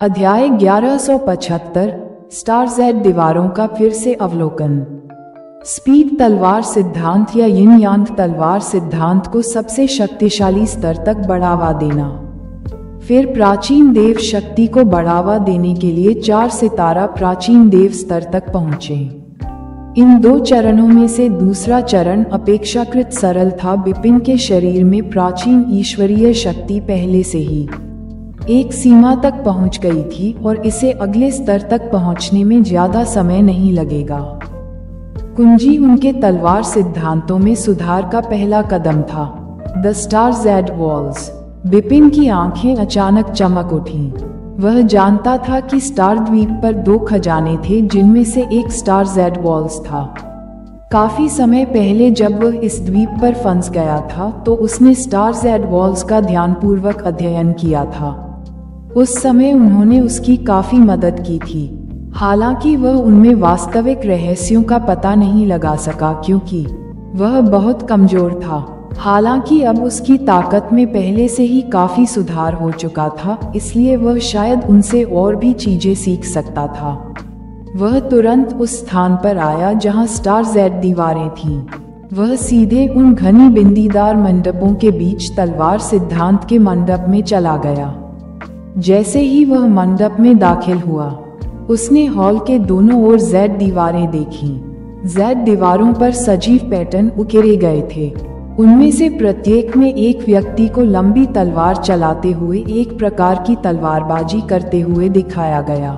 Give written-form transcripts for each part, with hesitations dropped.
अध्याय 1175 star Z दीवारों का फिर से अवलोकन। स्पीड तलवार सिद्धांत या यिन यांग तलवार सिद्धांत को सबसे शक्तिशाली स्तर तक बढ़ावा देना। फिर प्राचीन देव शक्ति को बढ़ावा देने के लिए 4 सितारा प्राचीन देव स्तर तक पहुंचे। इन 2 चरणों में से दूसरा चरण अपेक्षाकृत सरल था। बिपिन के शरीर में प्राचीन ईश्वरीय शक्ति पहले से ही एक सीमा तक पहुंच गई थी और इसे अगले स्तर तक पहुंचने में ज्यादा समय नहीं लगेगा। कुंजी उनके तलवार सिद्धांतों में सुधार का पहला कदम था। The star Z walls. Bipin की आंखें अचानक चमक उठीं। वह जानता था कि स्टार द्वीप पर 2 खजाने थे जिनमें से एक स्टार ज़ेड वॉल्स था। काफी समय पहले जब वह इस द्वीप पर फंस गया था तो उसने स्टार ज़ेड वॉल्स का ध्यानपूर्वक अध्ययन किया था। उस समय उन्होंने उसकी काफी मदद की थी। हालांकि वह उनमें वास्तविक रहस्यों का पता नहीं लगा सका क्योंकि वह बहुत कमजोर था। हालांकि अब उसकी ताकत में पहले से ही काफी सुधार हो चुका था, इसलिए वह शायद उनसे और भी चीजें सीख सकता था। वह तुरंत उस स्थान पर आया जहां स्टार ज़ेड दीवारें थीं। वह सीधे उन घनी बिंदीदार मंडपों के बीच तलवार सिद्धांत के मंडप में चला गया। जैसे ही वह मंडप में दाखिल हुआ, उसने हॉल के दोनों ओर ज़ेड दीवारें देखीं। ज़ेड दीवारों पर सजीव पैटर्न उकेरे गए थे। उनमें से प्रत्येक में एक व्यक्ति को लंबी तलवार चलाते हुए एक प्रकार की तलवारबाजी करते हुए दिखाया गया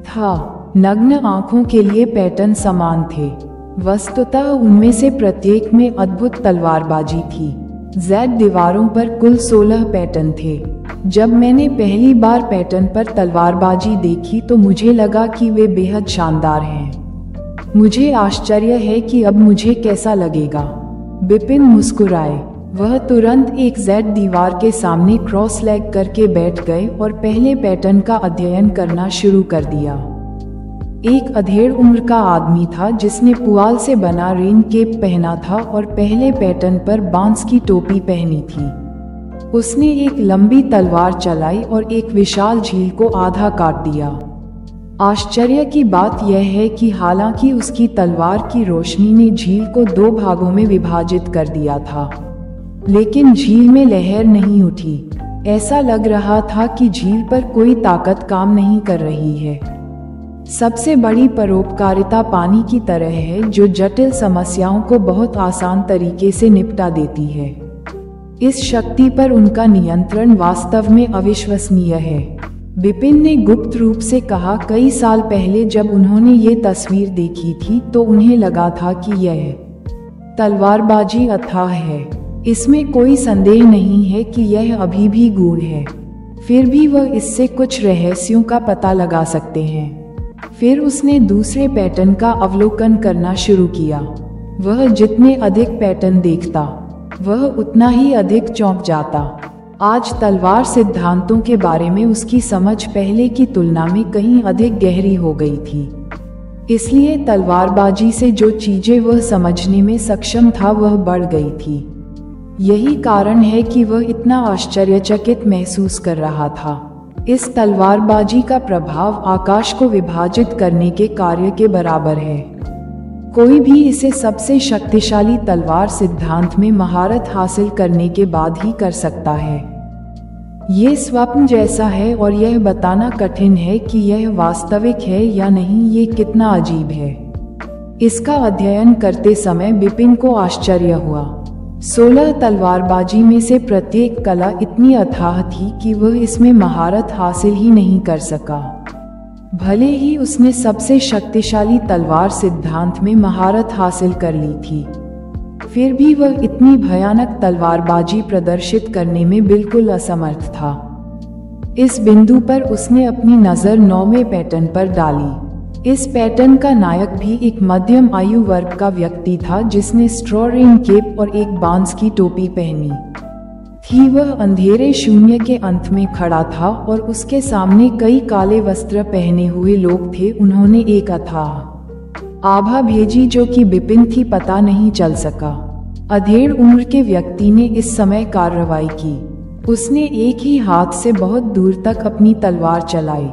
था। नग्न आंखों के लिए पैटर्न समान थे। वस्तुतः उनमें से प्रत्येक में अद्भुत तलवारबाजी थी। ज़ेड दीवारों पर कुल 16 पैटर्न थे। जब मैंने पहली बार पैटर्न पर तलवारबाजी देखी तो मुझे लगा कि वे बेहद शानदार हैं। मुझे आश्चर्य है कि अब मुझे कैसा लगेगा। बिपिन मुस्कुराए। वह तुरंत एक ज़ेड दीवार के सामने क्रॉस लेग करके बैठ गए और पहले पैटर्न का अध्ययन करना शुरू कर दिया। एक अधेड़ उम्र का आदमी था जिसने पुआल से बना रेन केप पहना था और पहले पैटर्न पर बांस की टोपी पहनी थी। उसने एक लंबी तलवार चलाई और एक विशाल झील को आधा काट दिया। आश्चर्य की बात यह है कि हालांकि उसकी तलवार की रोशनी ने झील को 2 भागों में विभाजित कर दिया था, लेकिन झील में लहर नहीं उठी। ऐसा लग रहा था कि झील पर कोई ताकत काम नहीं कर रही है। सबसे बड़ी परोपकारिता पानी की तरह है जो जटिल समस्याओं को बहुत आसान तरीके से निपटा देती है। इस शक्ति पर उनका नियंत्रण वास्तव में अविश्वसनीय है। बिपिन ने गुप्त रूप से कहा, कई साल पहले जब उन्होंने ये तस्वीर देखी थी तो उन्हें लगा था कि यह तलवारबाजी अथाह है। इसमें कोई संदेह नहीं है कि यह अभी भी गूढ़ है, फिर भी वह इससे कुछ रहस्यों का पता लगा सकते हैं। फिर उसने दूसरे पैटर्न का अवलोकन करना शुरू किया। वह जितने अधिक पैटर्न देखता, वह उतना ही अधिक चौंक जाता। आज तलवार सिद्धांतों के बारे में उसकी समझ पहले की तुलना में कहीं अधिक गहरी हो गई थी। इसलिए तलवारबाजी से जो चीजें वह समझने में सक्षम था वह बढ़ गई थी। यही कारण है कि वह इतना आश्चर्यचकित महसूस कर रहा था। इस तलवारबाजी का प्रभाव आकाश को विभाजित करने के कार्य के बराबर है। कोई भी इसे सबसे शक्तिशाली तलवार सिद्धांत में महारत हासिल करने के बाद ही कर सकता है। ये स्वप्न जैसा है और यह बताना कठिन है कि यह वास्तविक है या नहीं। ये कितना अजीब है। इसका अध्ययन करते समय बिपिन को आश्चर्य हुआ। 16 तलवारबाजी में से प्रत्येक कला इतनी अथाह थी कि वह इसमें महारत हासिल ही नहीं कर सका। भले ही उसने सबसे शक्तिशाली तलवार सिद्धांत में महारत हासिल कर ली थी, फिर भी वह इतनी भयानक तलवारबाजी प्रदर्शित करने में बिल्कुल असमर्थ था। इस बिंदु पर उसने अपनी नज़र 9वें पैटर्न पर डाली। इस पैटर्न का नायक भी एक मध्यम आयु वर्ग का व्यक्ति था जिसने स्ट्रॉ रेन केप और एक बांस की टोपी पहनी थी। वह अंधेरे शून्य के अंत में खड़ा था और उसके सामने कई काले वस्त्र पहने हुए लोग थे। उन्होंने एक अथाह आभा भेजी जो कि बिपिन थी, पता नहीं चल सका। अधेड़ उम्र के व्यक्ति ने इस समय कार्रवाई की। उसने एक ही हाथ से बहुत दूर तक अपनी तलवार चलाई।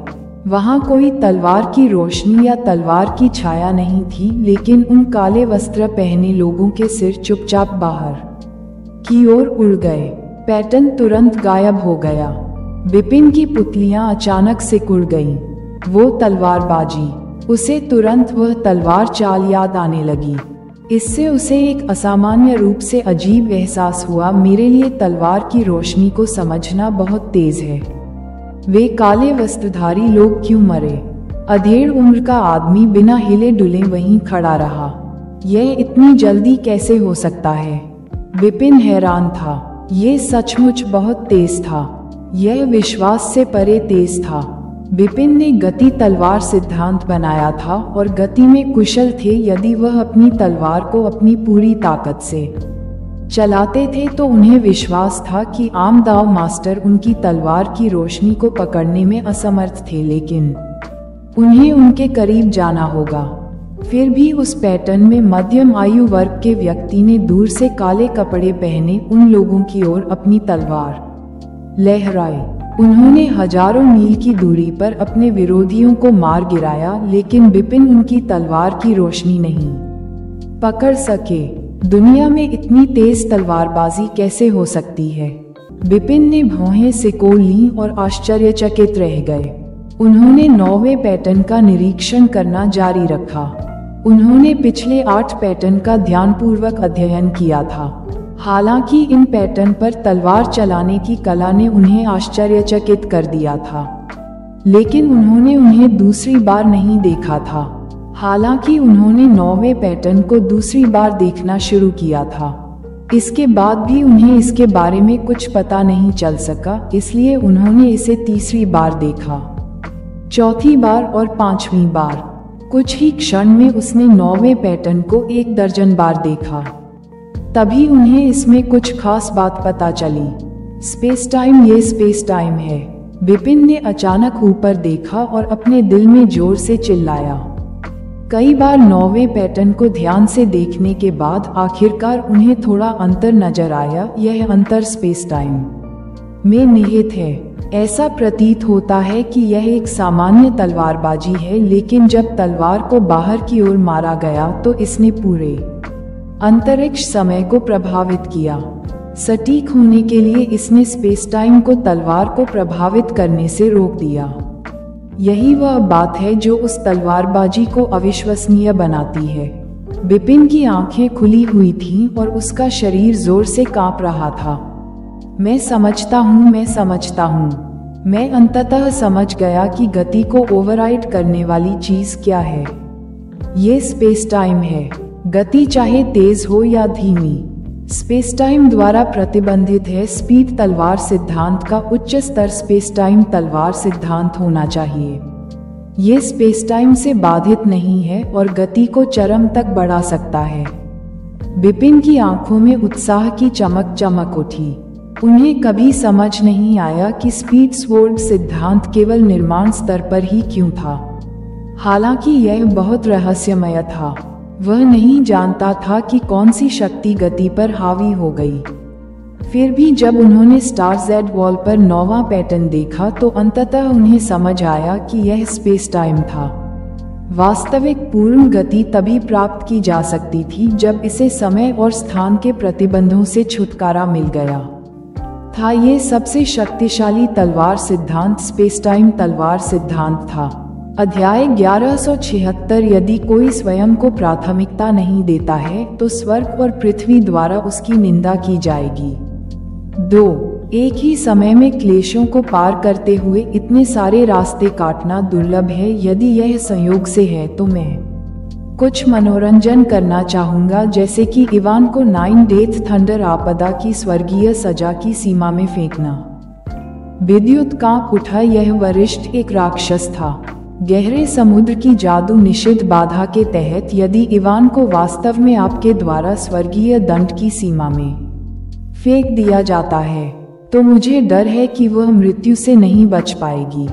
वहां कोई तलवार की रोशनी या तलवार की छाया नहीं थी, लेकिन उन काले वस्त्र पहने लोगों के सिर चुपचाप बाहर की ओर उड़ गए। पैटर्न तुरंत गायब हो गया। बिपिन की पुतलियां अचानक सिकुड़ गईं। वो तलवारबाजी, उसे तुरंत वह तलवार चाल याद आने लगी। इससे उसे एक असामान्य रूप से अजीब एहसास हुआ। मेरे लिए तलवार की रोशनी को समझना बहुत तेज है। वे काले वस्त्रधारी लोग क्यों मरे? अधेड़ उम्र का आदमी बिना हिले डुले वहीं खड़ा रहा। यह इतनी जल्दी कैसे हो सकता है? बिपिन हैरान था। ये सचमुच बहुत तेज था। यह विश्वास से परे तेज था। बिपिन ने गति तलवार सिद्धांत बनाया था और गति में कुशल थे। यदि वह अपनी तलवार को अपनी पूरी ताकत से चलाते थे तो उन्हें विश्वास था कि आम दाव मास्टर उनकी तलवार की रोशनी को पकड़ने में असमर्थ थे, लेकिन उन्हें उनके करीब जाना होगा। फिर भी उस पैटर्न में मध्यम आयु वर्ग के व्यक्ति ने दूर से काले कपड़े पहने उन लोगों की ओर अपनी तलवार लहराई। उन्होंने हजारों मील की दूरी पर अपने विरोधियों को मार गिराया, लेकिन बिपिन उनकी तलवार की रोशनी नहीं पकड़ सके। दुनिया में इतनी तेज तलवारबाजी कैसे हो सकती है? बिपिन ने भौहें सिकोड़ लीं और आश्चर्यचकित रह गए। उन्होंने 9वें पैटर्न का निरीक्षण करना जारी रखा। उन्होंने पिछले 8 पैटर्न का ध्यानपूर्वक अध्ययन किया था। हालांकि इन पैटर्न पर तलवार चलाने की कला ने उन्हें आश्चर्यचकित कर दिया था, लेकिन उन्होंने उन्हें दूसरी बार नहीं देखा था। हालांकि उन्होंने 9वें पैटर्न को दूसरी बार देखना शुरू किया था। इसके बाद भी उन्हें इसके बारे में कुछ पता नहीं चल सका, इसलिए उन्होंने इसे तीसरी बार देखा, चौथी बार और 5वीं बार। कुछ ही क्षण में उसने 9वें पैटर्न को 1 दर्जन बार देखा। तभी उन्हें इसमें कुछ खास बात पता चली। स्पेस टाइम, ये स्पेस टाइम है। बिपिन ने अचानक ऊपर देखा और अपने दिल में जोर से चिल्लाया। कई बार 9वें पैटर्न को ध्यान से देखने के बाद आखिरकार उन्हें थोड़ा अंतर नजर आया। यह अंतर स्पेस टाइम में निहित है। ऐसा प्रतीत होता है कि यह एक सामान्य तलवारबाजी है, लेकिन जब तलवार को बाहर की ओर मारा गया तो इसने पूरे अंतरिक्ष समय को प्रभावित किया। सटीक होने के लिए इसने स्पेस टाइम को तलवार को प्रभावित करने से रोक दिया। यही वह बात है जो उस तलवारबाजी को अविश्वसनीय बनाती है। बिपिन की आंखें खुली हुई थीं और उसका शरीर जोर से कांप रहा था। मैं समझता हूँ, मैं समझता हूँ। मैं अंततः समझ गया कि गति को ओवरराइड करने वाली चीज क्या है। ये स्पेस टाइम है। गति चाहे तेज हो या धीमी, स्पेस टाइम द्वारा प्रतिबंधित है। स्पीड तलवार सिद्धांत का उच्च स्तर स्पेस टाइम तलवार सिद्धांत होना चाहिए। ये स्पेस टाइम से बाधित नहीं है और गति को चरम तक बढ़ा सकता है। बिपिन की आंखों में उत्साह की चमक चमक उठी। उन्हें कभी समझ नहीं आया कि स्पीड स्वॉर्ड सिद्धांत केवल निर्माण स्तर पर ही क्यों था। हालांकि यह बहुत रहस्यमय था। वह नहीं जानता था कि कौन सी शक्ति गति पर हावी हो गई। फिर भी जब उन्होंने स्टार जेड वॉल पर 9वां पैटर्न देखा तो अंततः उन्हें समझ आया कि यह स्पेस टाइम था। वास्तविक पूर्ण गति तभी प्राप्त की जा सकती थी जब इसे समय और स्थान के प्रतिबंधों से छुटकारा मिल गया था। ये सबसे शक्तिशाली तलवार सिद्धांत स्पेस टाइम तलवार सिद्धांत था। अध्याय 1176। यदि कोई स्वयं को प्राथमिकता नहीं देता है तो स्वर्ग और पृथ्वी द्वारा उसकी निंदा की जाएगी। 2. एक ही समय में क्लेशों को पार करते हुए इतने सारे रास्ते काटना दुर्लभ है। यदि यह संयोग से है तो मैं कुछ मनोरंजन करना चाहूंगा, जैसे कि इवान को 9 डेथ थंडर आपदा की स्वर्गीय सजा की सीमा में फेंकना। विद्युत कांप उठा। यह वरिष्ठ एक राक्षस था। गहरे समुद्र की जादू निषिद्ध बाधा के तहत यदि इवान को वास्तव में आपके द्वारा स्वर्गीय दंड की सीमा में फेंक दिया जाता है तो मुझे डर है कि वह मृत्यु से नहीं बच पाएगी,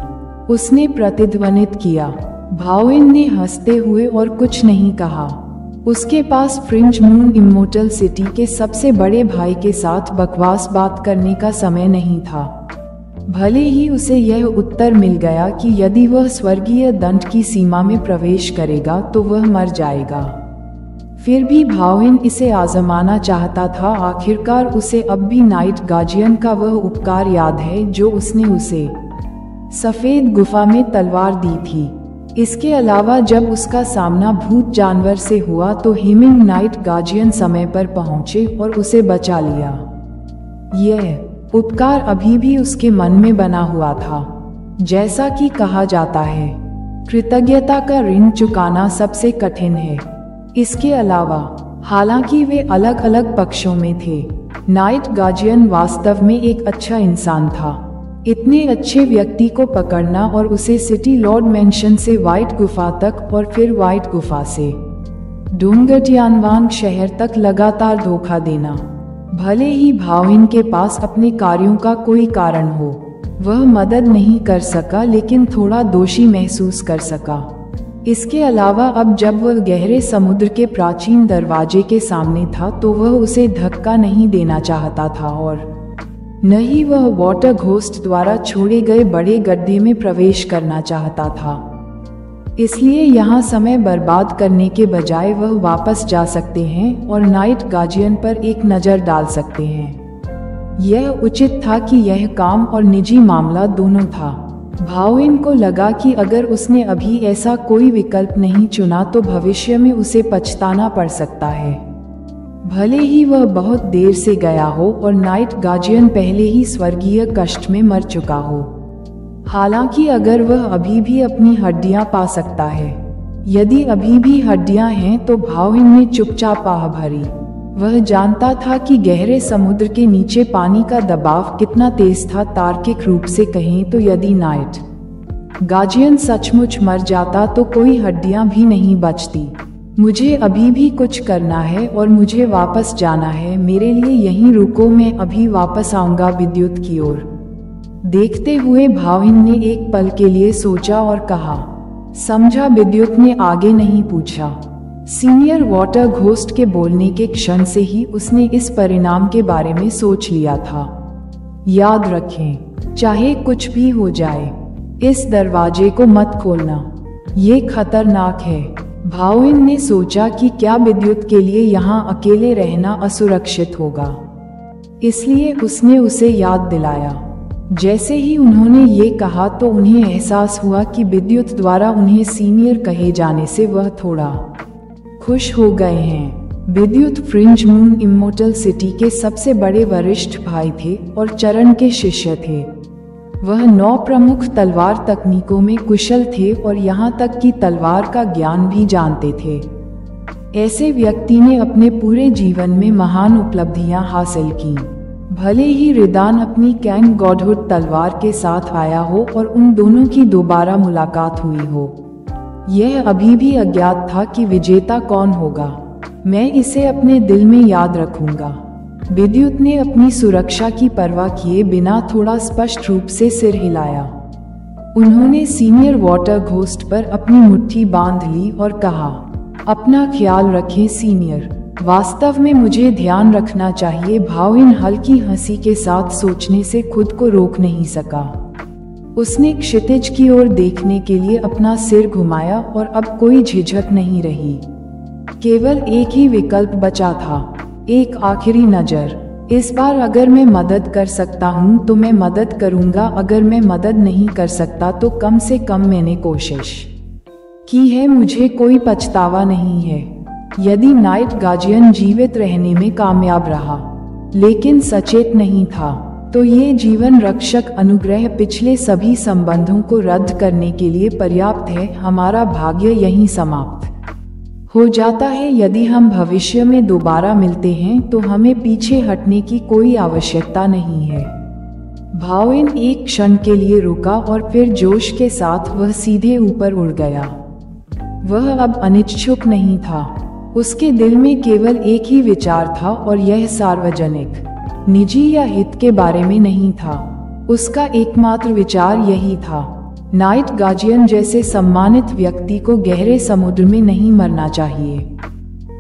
उसने प्रतिध्वनित किया। भाविन ने हंसते हुए और कुछ नहीं कहा। उसके पास फ्रिंज मून इमोर्टल सिटी के सबसे बड़े भाई के साथ बकवास बात करने का समय नहीं था। भले ही उसे यह उत्तर मिल गया कि यदि वह स्वर्गीय दंड की सीमा में प्रवेश करेगा तो वह मर जाएगा, फिर भी भाविन इसे आजमाना चाहता था। आखिरकार उसे अब भी नाइट गार्जियन का वह उपकार याद है जो उसने उसे सफेद गुफा में तलवार दी थी। इसके अलावा जब उसका सामना भूत जानवर से हुआ तो हिमिंग नाइट गार्जियन समय पर पहुंचे और उसे बचा लिया। यह उपकार अभी भी उसके मन में बना हुआ था। जैसा कि कहा जाता है, कृतज्ञता का ऋण चुकाना सबसे कठिन है। इसके अलावा हालांकि वे अलग अलग पक्षों में थे, नाइट गार्जियन वास्तव में एक अच्छा इंसान था। इतने अच्छे व्यक्ति को पकड़ना और उसे सिटी लॉर्ड मेंशन से व्हाइट गुफा तक और फिर व्हाइट गुफा से डोंगटियानवांग शहर तक लगातार धोखा देना। भले ही भाविन के पास अपने कार्यों का कोई कारण हो, वह मदद नहीं कर सका लेकिन थोड़ा दोषी महसूस कर सका। इसके अलावा अब जब वह गहरे समुद्र के प्राचीन दरवाजे के सामने था तो वह उसे धक्का नहीं देना चाहता था और न ही वह वाटर घोस्ट द्वारा छोड़े गए बड़े गड्ढे में प्रवेश करना चाहता था। इसलिए यहाँ समय बर्बाद करने के बजाय वह वापस जा सकते हैं और नाइट गार्जियन पर एक नज़र डाल सकते हैं। यह उचित था कि यह काम और निजी मामला दोनों था। भाविन को लगा कि अगर उसने अभी ऐसा कोई विकल्प नहीं चुना तो भविष्य में उसे पछताना पड़ सकता है, भले ही वह बहुत देर से गया हो और नाइट गार्जियन पहले ही स्वर्गीय कष्ट में मर चुका हो। हालांकि अगर वह अभी भी अपनी हड्डियां पा सकता है, यदि अभी भी हड्डियां हैं तो भाविन ने चुपचाप आह भरी। वह जानता था कि गहरे समुद्र के नीचे पानी का दबाव कितना तेज था। तार्किक रूप से कहें तो यदि नाइट गार्जियन सचमुच मर जाता तो कोई हड्डियां भी नहीं बचती। मुझे अभी भी कुछ करना है और मुझे वापस जाना है। मेरे लिए यहीं रुको, मैं अभी वापस आऊंगा विद्युत की ओर देखते हुए भाविन ने एक पल के लिए सोचा और कहा, समझा। विद्युत ने आगे नहीं पूछा। सीनियर वाटर घोस्ट के बोलने के क्षण से ही उसने इस परिणाम के बारे में सोच लिया था। याद रखें, चाहे कुछ भी हो जाए, इस दरवाजे को मत खोलना, ये खतरनाक है। भाविन ने सोचा कि क्या विद्युत के लिए यहाँ अकेले रहना असुरक्षित होगा, इसलिए उसने उसे याद दिलाया। जैसे ही उन्होंने ये कहा तो उन्हें एहसास हुआ कि विद्युत द्वारा उन्हें सीनियर कहे जाने से वह थोड़ा खुश हो गए हैं। विद्युत फ्रिंज मून इमोर्टल सिटी के सबसे बड़े वरिष्ठ भाई थे और चरण के शिष्य थे। वह 9 प्रमुख तलवार तकनीकों में कुशल थे और यहाँ तक कि तलवार का ज्ञान भी जानते थे। ऐसे व्यक्ति ने अपने पूरे जीवन में महान उपलब्धियां हासिल की। भले ही रिदान अपनी कैंग गॉडहुड तलवार के साथ आया हो और उन दोनों की दोबारा मुलाकात हुई हो, यह अभी भी अज्ञात था कि विजेता कौन होगा। मैं इसे अपने दिल में याद रखूंगा। विद्युत ने अपनी सुरक्षा की परवाह किए बिना थोड़ा स्पष्ट रूप से सिर हिलाया। उन्होंने सीनियर वाटर घोस्ट पर अपनी मुट्ठी बांध ली और कहा, अपना ख्याल रखें सीनियर। वास्तव में मुझे ध्यान रखना चाहिए। भाविन हल्की हंसी के साथ सोचने से खुद को रोक नहीं सका। उसने क्षितिज की ओर देखने के लिए अपना सिर घुमाया और अब कोई झिझक नहीं रही। केवल एक ही विकल्प बचा था, एक आखिरी नज़र। इस बार अगर मैं मदद कर सकता हूँ तो मैं मदद करूँगा, अगर मैं मदद नहीं कर सकता तो कम से कम मैंने कोशिश की है, मुझे कोई पछतावा नहीं है। यदि नाइट गार्जियन जीवित रहने में कामयाब रहा लेकिन सचेत नहीं था तो ये जीवन रक्षक अनुग्रह पिछले सभी संबंधों को रद्द करने के लिए पर्याप्त है। हमारा भाग्य यहीं समाप्त हो जाता है। यदि हम भविष्य में दोबारा मिलते हैं तो हमें पीछे हटने की कोई आवश्यकता नहीं है। भाविन एक क्षण के लिए रुका और फिर जोश के साथ वह सीधे ऊपर उड़ गया। वह अब अनिच्छुक नहीं था। उसके दिल में केवल एक ही विचार था और यह सार्वजनिक, निजी या हित के बारे में नहीं था। उसका एकमात्र विचार यही था, नाइट गार्जियन जैसे सम्मानित व्यक्ति को गहरे समुद्र में नहीं मरना चाहिए।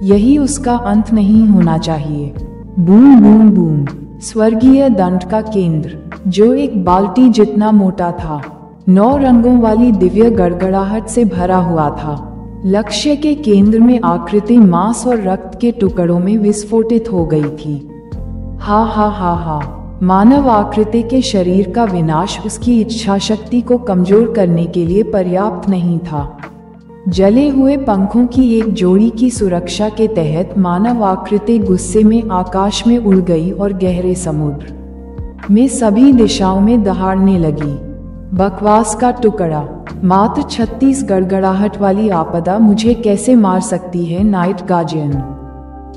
यही उसका अंत नहीं होना चाहिए। Boom boom boom. स्वर्गीय दंड का केंद्र, जो एक बाल्टी जितना मोटा था, 9 रंगों वाली दिव्य गड़गड़ाहट से भरा हुआ था। लक्ष्य के केंद्र में आकृति मांस और रक्त के टुकड़ों में विस्फोटित हो गई थी। हा हा हा हा। मानव आकृति के शरीर का विनाश उसकी इच्छा शक्ति को कमजोर करने के लिए पर्याप्त नहीं था। जले हुए पंखों की एक जोड़ी की सुरक्षा के तहत मानव आकृति गुस्से में आकाश में उड़ गई और गहरे समुद्र में सभी दिशाओं में दहाड़ने लगी। बकवास का टुकड़ा। मात्र 36 गड़गड़ाहट वाली आपदा मुझे कैसे मार सकती है नाइट गार्जियन?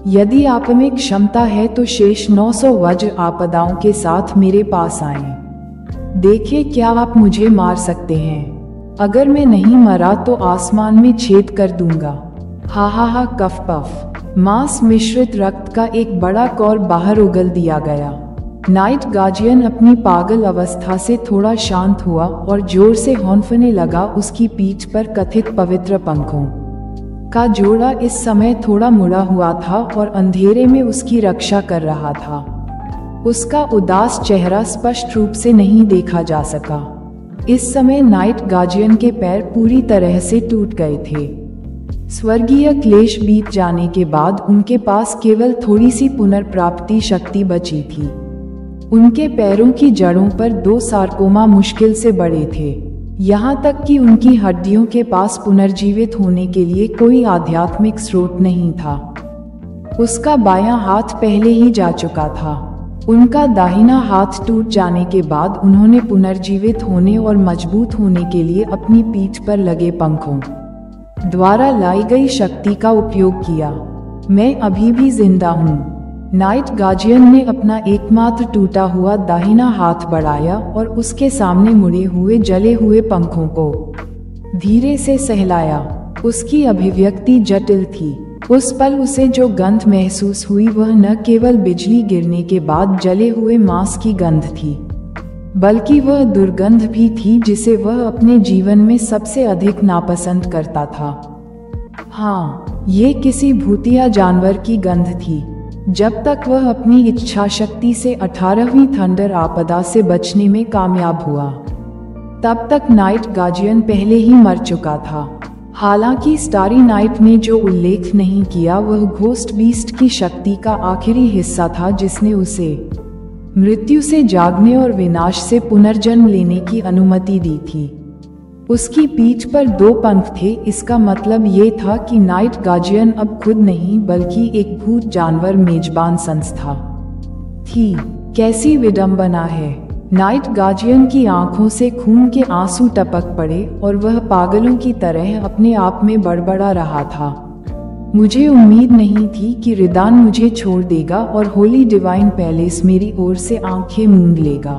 यदि आप में क्षमता है तो शेष 900 वज्र आपदाओं के साथ मेरे पास आएं। देखें क्या आप मुझे मार सकते हैं। अगर मैं नहीं मरा तो आसमान में छेद कर दूंगा। हा हा हा। कफ पफ। मांस मिश्रित रक्त का एक बड़ा कौर बाहर उगल दिया गया। नाइट गार्जियन अपनी पागल अवस्था से थोड़ा शांत हुआ और जोर से हौंफने लगा। उसकी पीठ पर कथित पवित्र पंखों का जोड़ा इस समय थोड़ा मुड़ा हुआ था और अंधेरे में उसकी रक्षा कर रहा था। उसका उदास चेहरा स्पष्ट रूप से नहीं देखा जा सका। इस समय नाइट गार्जियन के पैर पूरी तरह से टूट गए थे। स्वर्गीय क्लेश बीत जाने के बाद उनके पास केवल थोड़ी सी पुनर्प्राप्ति शक्ति बची थी। उनके पैरों की जड़ों पर 2 सार्कोमा मुश्किल से बड़े थे, यहाँ तक कि उनकी हड्डियों के पास पुनर्जीवित होने के लिए कोई आध्यात्मिक स्रोत नहीं था। उसका बायां हाथ पहले ही जा चुका था। उनका दाहिना हाथ टूट जाने के बाद उन्होंने पुनर्जीवित होने और मजबूत होने के लिए अपनी पीठ पर लगे पंखों द्वारा लाई गई शक्ति का उपयोग किया। मैं अभी भी जिंदा हूँ। नाइट गार्जियन ने अपना एकमात्र टूटा हुआ दाहिना हाथ बढ़ाया और उसके सामने मुड़े हुए जले हुए पंखों को धीरे से सहलाया। उसकी अभिव्यक्ति जटिल थी। उस पल उसे जो गंध महसूस हुई वह न केवल बिजली गिरने के बाद जले हुए मांस की गंध थी, बल्कि वह दुर्गंध भी थी जिसे वह अपने जीवन में सबसे अधिक नापसंद करता था। हाँ, ये किसी भूतिया जानवर की गंध थी। जब तक वह अपनी इच्छा शक्ति से 18वीं थंडर आपदा से बचने में कामयाब हुआ, तब तक नाइट गार्जियन पहले ही मर चुका था। हालांकि स्टारी नाइट ने जो उल्लेख नहीं किया वह घोस्ट बीस्ट की शक्ति का आखिरी हिस्सा था जिसने उसे मृत्यु से जागने और विनाश से पुनर्जन्म लेने की अनुमति दी थी। उसकी पीठ पर 2 पंख थे। इसका मतलब ये था कि नाइट गार्जियन अब खुद नहीं बल्कि एक भूत जानवर मेजबान संस्था थी। कैसी विडंबना है। नाइट गार्जियन की आंखों से खून के आंसू टपक पड़े और वह पागलों की तरह अपने आप में बड़बड़ा रहा था। मुझे उम्मीद नहीं थी कि रिदान मुझे छोड़ देगा और होली डिवाइन पैलेस मेरी ओर से आंखें मूंद लेगा।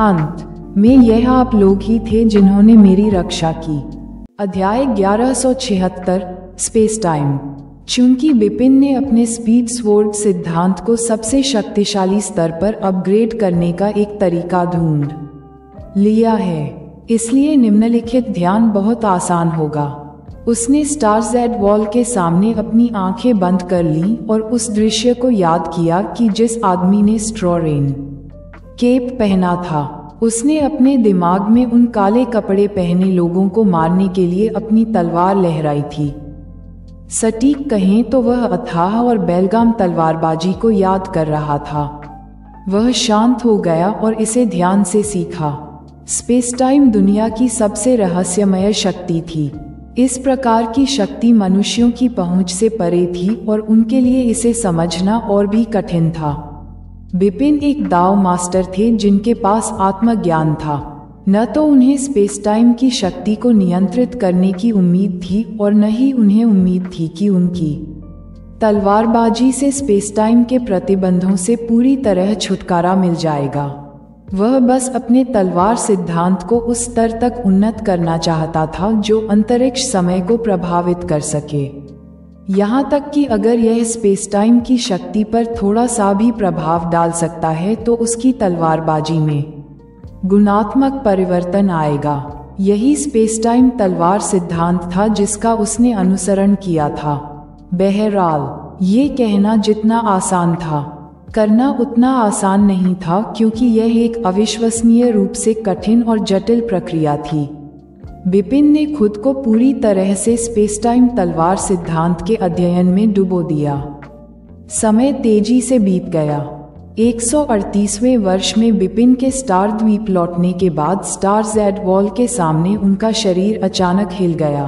अंत में यह आप लोग ही थे जिन्होंने मेरी रक्षा की। अध्याय 1176 स्पेस टाइम। चूंकि बिपिन ने अपने स्पीड स्वॉर्ड सिद्धांत को सबसे शक्तिशाली स्तर पर अपग्रेड करने का एक तरीका ढूंढ लिया है, इसलिए निम्नलिखित ध्यान बहुत आसान होगा। उसने स्टार जेड वॉल के सामने अपनी आंखें बंद कर लीं और उस दृश्य को याद किया कि जिस आदमी ने स्ट्रॉ रेन केप पहना था। उसने अपने दिमाग में उन काले कपड़े पहने लोगों को मारने के लिए अपनी तलवार लहराई थी। सटीक कहें तो वह अथाह और बेलगाम तलवारबाजी को याद कर रहा था। वह शांत हो गया और इसे ध्यान से सीखा। स्पेस टाइम दुनिया की सबसे रहस्यमय शक्ति थी। इस प्रकार की शक्ति मनुष्यों की पहुंच से परे थी और उनके लिए इसे समझना और भी कठिन था। बिपिन एक दाव मास्टर थे जिनके पास आत्मज्ञान था। न तो उन्हें स्पेस टाइम की शक्ति को नियंत्रित करने की उम्मीद थी और न ही उन्हें उम्मीद थी कि उनकी तलवारबाजी से स्पेस टाइम के प्रतिबंधों से पूरी तरह छुटकारा मिल जाएगा। वह बस अपने तलवार सिद्धांत को उस स्तर तक उन्नत करना चाहता था जो अंतरिक्ष समय को प्रभावित कर सके। यहाँ तक कि अगर यह स्पेस टाइम की शक्ति पर थोड़ा सा भी प्रभाव डाल सकता है तो उसकी तलवारबाजी में गुणात्मक परिवर्तन आएगा। यही स्पेस टाइम तलवार सिद्धांत था जिसका उसने अनुसरण किया था। बहरहाल ये कहना जितना आसान था, करना उतना आसान नहीं था, क्योंकि यह एक अविश्वसनीय रूप से कठिन और जटिल प्रक्रिया थी। बिपिन ने खुद को पूरी तरह से स्पेस-टाइम तलवार सिद्धांत के अध्ययन में डुबो दिया। समय तेजी से बीत गया। 138वें वर्ष में बिपिन के स्टार द्वीप लौटने के बाद स्टार जेड वॉल के सामने उनका शरीर अचानक हिल गया।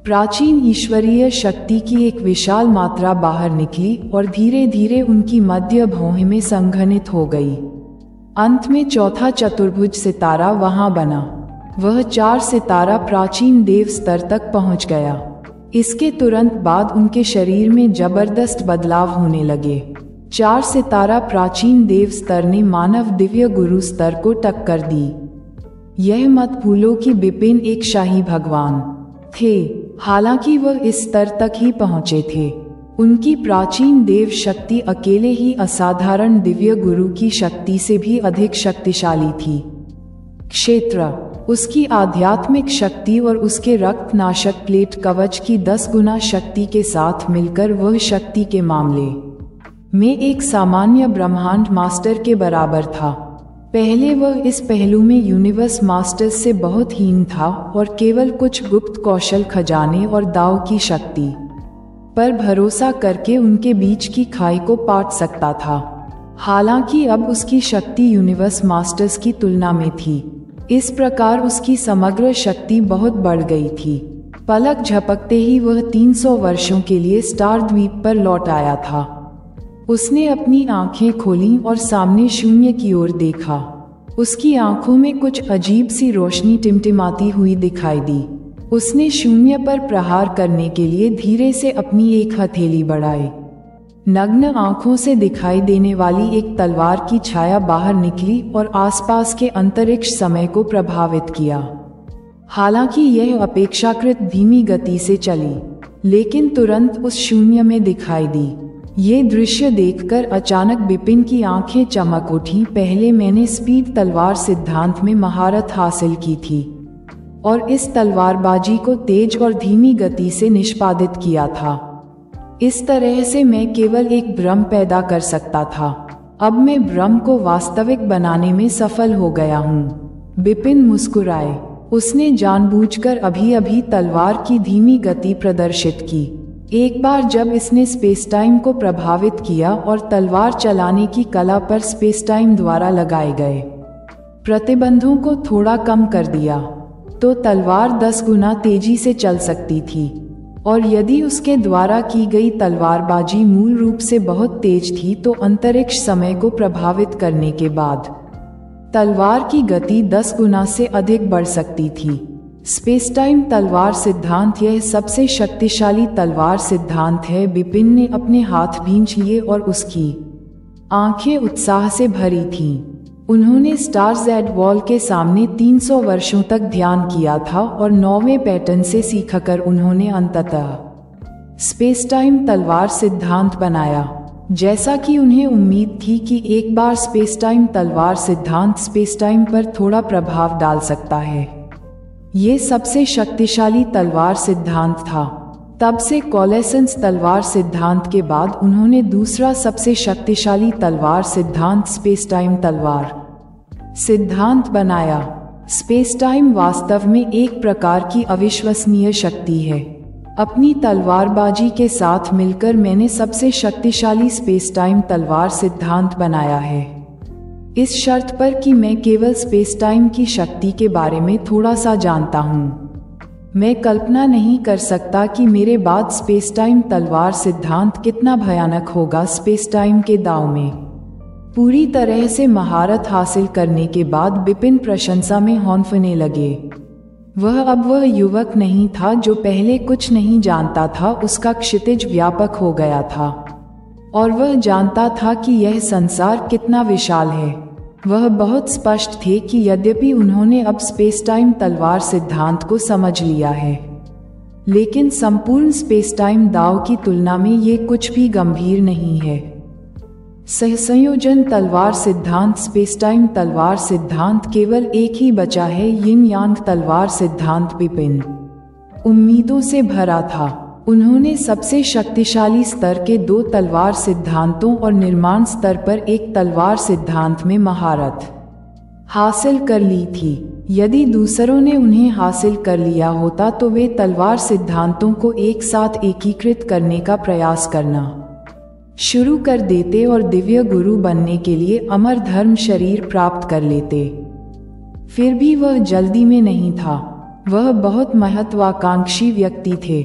प्राचीन ईश्वरीय शक्ति की एक विशाल मात्रा बाहर निकली और धीरे धीरे उनकी मध्य भौहें में संघनित हो गई। अंत में चौथा चतुर्भुज सितारा वहां बना। वह 4 सितारा प्राचीन देव स्तर तक पहुंच गया। इसके तुरंत बाद उनके शरीर में जबरदस्त बदलाव होने लगे। 4 सितारा प्राचीन देव स्तर ने मानव दिव्य गुरु स्तर को टक्कर दी। यह मत भूलो कि बिपिन एक शाही भगवान थे, हालांकि वह इस स्तर तक ही पहुंचे थे। उनकी प्राचीन देव शक्ति अकेले ही असाधारण दिव्य गुरु की शक्ति से भी अधिक शक्तिशाली थी। क्षेत्र, उसकी आध्यात्मिक शक्ति और उसके रक्त नाशक प्लेट कवच की 10 गुना शक्ति के साथ मिलकर वह शक्ति के मामले में एक सामान्य ब्रह्मांड मास्टर के बराबर था। पहले वह इस पहलू में यूनिवर्स मास्टर्स से बहुत हीन था और केवल कुछ गुप्त कौशल खजाने और दाव की शक्ति पर भरोसा करके उनके बीच की खाई को पाट सकता था। हालांकि अब उसकी शक्ति यूनिवर्स मास्टर्स की तुलना में थी। इस प्रकार उसकी समग्र शक्ति बहुत बढ़ गई थी। पलक झपकते ही वह 300 वर्षों के लिए स्टार द्वीप पर लौट आया था। उसने अपनी आंखें खोलीं और सामने शून्य की ओर देखा। उसकी आंखों में कुछ अजीब सी रोशनी टिमटिमाती हुई दिखाई दी। उसने शून्य पर प्रहार करने के लिए धीरे से अपनी एक हथेली बढ़ाई। नग्न आंखों से दिखाई देने वाली एक तलवार की छाया बाहर निकली और आसपास के अंतरिक्ष समय को प्रभावित किया। हालांकि यह अपेक्षाकृत धीमी गति से चली, लेकिन तुरंत उस शून्य में दिखाई दी। ये दृश्य देखकर अचानक बिपिन की आंखें चमक उठी। पहले मैंने स्पीड तलवार सिद्धांत में महारत हासिल की थी और इस तलवारबाजी को तेज और धीमी गति से निष्पादित किया था। इस तरह से मैं केवल एक भ्रम पैदा कर सकता था। अब मैं भ्रम को वास्तविक बनाने में सफल हो गया हूँ। बिपिन मुस्कुराए। उसने जानबूझकर अभी अभी तलवार की धीमी गति प्रदर्शित की। एक बार जब इसने स्पेस टाइम को प्रभावित किया और तलवार चलाने की कला पर स्पेस टाइम द्वारा लगाए गए प्रतिबंधों को थोड़ा कम कर दिया, तो तलवार 10 गुना तेजी से चल सकती थी। और यदि उसके द्वारा की गई तलवारबाजी मूल रूप से बहुत तेज थी, तो अंतरिक्ष समय को प्रभावित करने के बाद तलवार की गति 10 गुना से अधिक बढ़ सकती थी। स्पेस टाइम तलवार सिद्धांत यह सबसे शक्तिशाली तलवार सिद्धांत है। बिपिन ने अपने हाथ भींच लिए और उसकी आंखें उत्साह से भरी थीं। उन्होंने स्टार जेड वॉल के सामने 300 वर्षों तक ध्यान किया था और 9वें पैटर्न से सीखकर उन्होंने अंततः स्पेस टाइम तलवार सिद्धांत बनाया। जैसा कि उन्हें उम्मीद थी कि एक बार स्पेस टाइम तलवार सिद्धांत स्पेस टाइम पर थोड़ा प्रभाव डाल सकता है। ये सबसे शक्तिशाली तलवार सिद्धांत था। तब से कोलेसेंस तलवार सिद्धांत के बाद उन्होंने दूसरा सबसे शक्तिशाली तलवार सिद्धांत स्पेस टाइम तलवार सिद्धांत बनाया। स्पेस टाइम वास्तव में एक प्रकार की अविश्वसनीय शक्ति है। अपनी तलवारबाजी के साथ मिलकर मैंने सबसे शक्तिशाली स्पेस टाइम तलवार सिद्धांत बनाया है, इस शर्त पर कि मैं केवल स्पेस टाइम की शक्ति के बारे में थोड़ा सा जानता हूँ। मैं कल्पना नहीं कर सकता कि मेरे बाद स्पेस टाइम तलवार सिद्धांत कितना भयानक होगा। स्पेस टाइम के दांव में पूरी तरह से महारत हासिल करने के बाद बिपिन प्रशंसा में हौंफने लगे। वह युवक नहीं था जो पहले कुछ नहीं जानता था। उसका क्षितिज व्यापक हो गया था और वह जानता था कि यह संसार कितना विशाल है। वह बहुत स्पष्ट थे कि यद्यपि उन्होंने अब स्पेस टाइम तलवार सिद्धांत को समझ लिया है, लेकिन संपूर्ण स्पेस टाइम दाव की तुलना में ये कुछ भी गंभीर नहीं है। सहसंयोजन तलवार सिद्धांत स्पेस टाइम तलवार सिद्धांत केवल एक ही बचा है, यिन यांग तलवार सिद्धांत। बिपिन उम्मीदों से भरा था। उन्होंने सबसे शक्तिशाली स्तर के 2 तलवार सिद्धांतों और निर्माण स्तर पर एक तलवार सिद्धांत में महारत हासिल कर ली थी। यदि दूसरों ने उन्हें हासिल कर लिया होता तो वे तलवार सिद्धांतों को एक साथ एकीकृत करने का प्रयास करना शुरू कर देते और दिव्य गुरु बनने के लिए अमर धर्म शरीर प्राप्त कर लेते। फिर भी वह जल्दी में नहीं था। वह बहुत महत्वाकांक्षी व्यक्ति थे।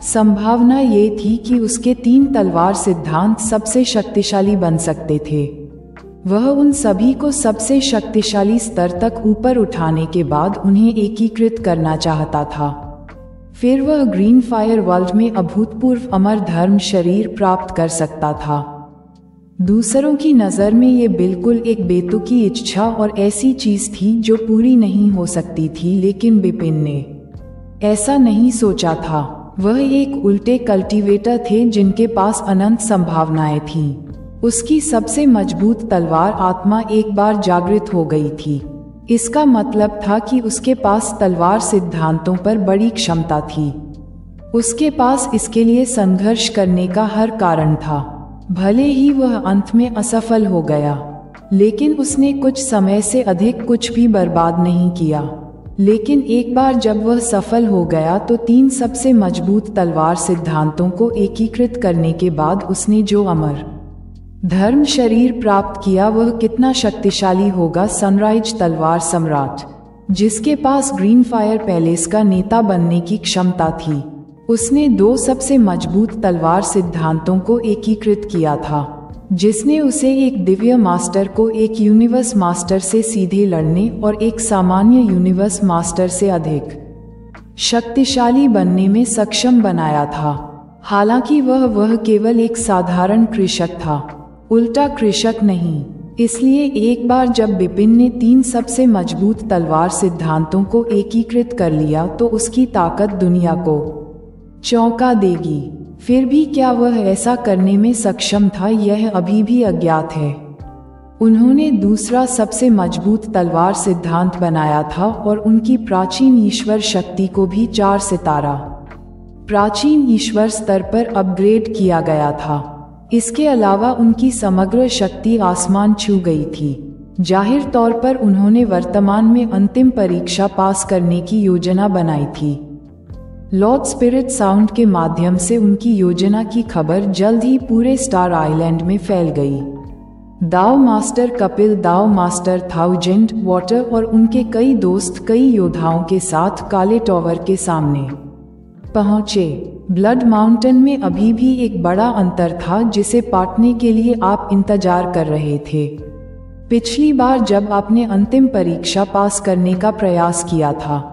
संभावना ये थी कि उसके 3 तलवार सिद्धांत सबसे शक्तिशाली बन सकते थे। वह उन सभी को सबसे शक्तिशाली स्तर तक ऊपर उठाने के बाद उन्हें एकीकृत करना चाहता था। फिर वह ग्रीन फायर वर्ल्ड में अभूतपूर्व अमर धर्म शरीर प्राप्त कर सकता था। दूसरों की नज़र में ये बिल्कुल एक बेतुकी इच्छा और ऐसी चीज थी जो पूरी नहीं हो सकती थी, लेकिन बिपिन ने ऐसा नहीं सोचा था। वह एक उल्टे कल्टीवेटर थे जिनके पास अनंत संभावनाएं थीं। उसकी सबसे मजबूत तलवार आत्मा एक बार जागृत हो गई थी। इसका मतलब था कि उसके पास तलवार सिद्धांतों पर बड़ी क्षमता थी। उसके पास इसके लिए संघर्ष करने का हर कारण था। भले ही वह अंत में असफल हो गया, लेकिन उसने कुछ समय से अधिक कुछ भी बर्बाद नहीं किया। लेकिन एक बार जब वह सफल हो गया तो 3 सबसे मजबूत तलवार सिद्धांतों को एकीकृत करने के बाद उसने जो अमर धर्म शरीर प्राप्त किया वह कितना शक्तिशाली होगा। सनराइज तलवार सम्राट, जिसके पास ग्रीन फायर पैलेस का नेता बनने की क्षमता थी, उसने 2 सबसे मजबूत तलवार सिद्धांतों को एकीकृत किया था, जिसने उसे एक दिव्य मास्टर को एक यूनिवर्स मास्टर से सीधे लड़ने और एक सामान्य यूनिवर्स मास्टर से अधिक शक्तिशाली बनने में सक्षम बनाया था। हालांकि वह केवल एक साधारण कृषक था, उल्टा कृषक नहीं। इसलिए एक बार जब बिपिन ने 3 सबसे मजबूत तलवार सिद्धांतों को एकीकृत कर लिया तो उसकी ताकत दुनिया को चौंका देगी। फिर भी क्या वह ऐसा करने में सक्षम था, यह अभी भी अज्ञात है। उन्होंने दूसरा सबसे मजबूत तलवार सिद्धांत बनाया था और उनकी प्राचीन ईश्वर शक्ति को भी 4 सितारा प्राचीन ईश्वर स्तर पर अपग्रेड किया गया था। इसके अलावा उनकी समग्र शक्ति आसमान छू गई थी। जाहिर तौर पर उन्होंने वर्तमान में अंतिम परीक्षा पास करने की योजना बनाई थी। लॉर्ड स्पिरिट साउंड के माध्यम से उनकी योजना की खबर जल्द ही पूरे स्टार आइलैंड में फैल गई। दाओ मास्टर कपिल, दाओ मास्टर थाउजेंड वाटर और उनके कई दोस्त कई योद्धाओं के साथ काले टॉवर के सामने पहुंचे। ब्लड माउंटेन में अभी भी एक बड़ा अंतर था जिसे पाटने के लिए आप इंतजार कर रहे थे। पिछली बार जब आपने अंतिम परीक्षा पास करने का प्रयास किया था,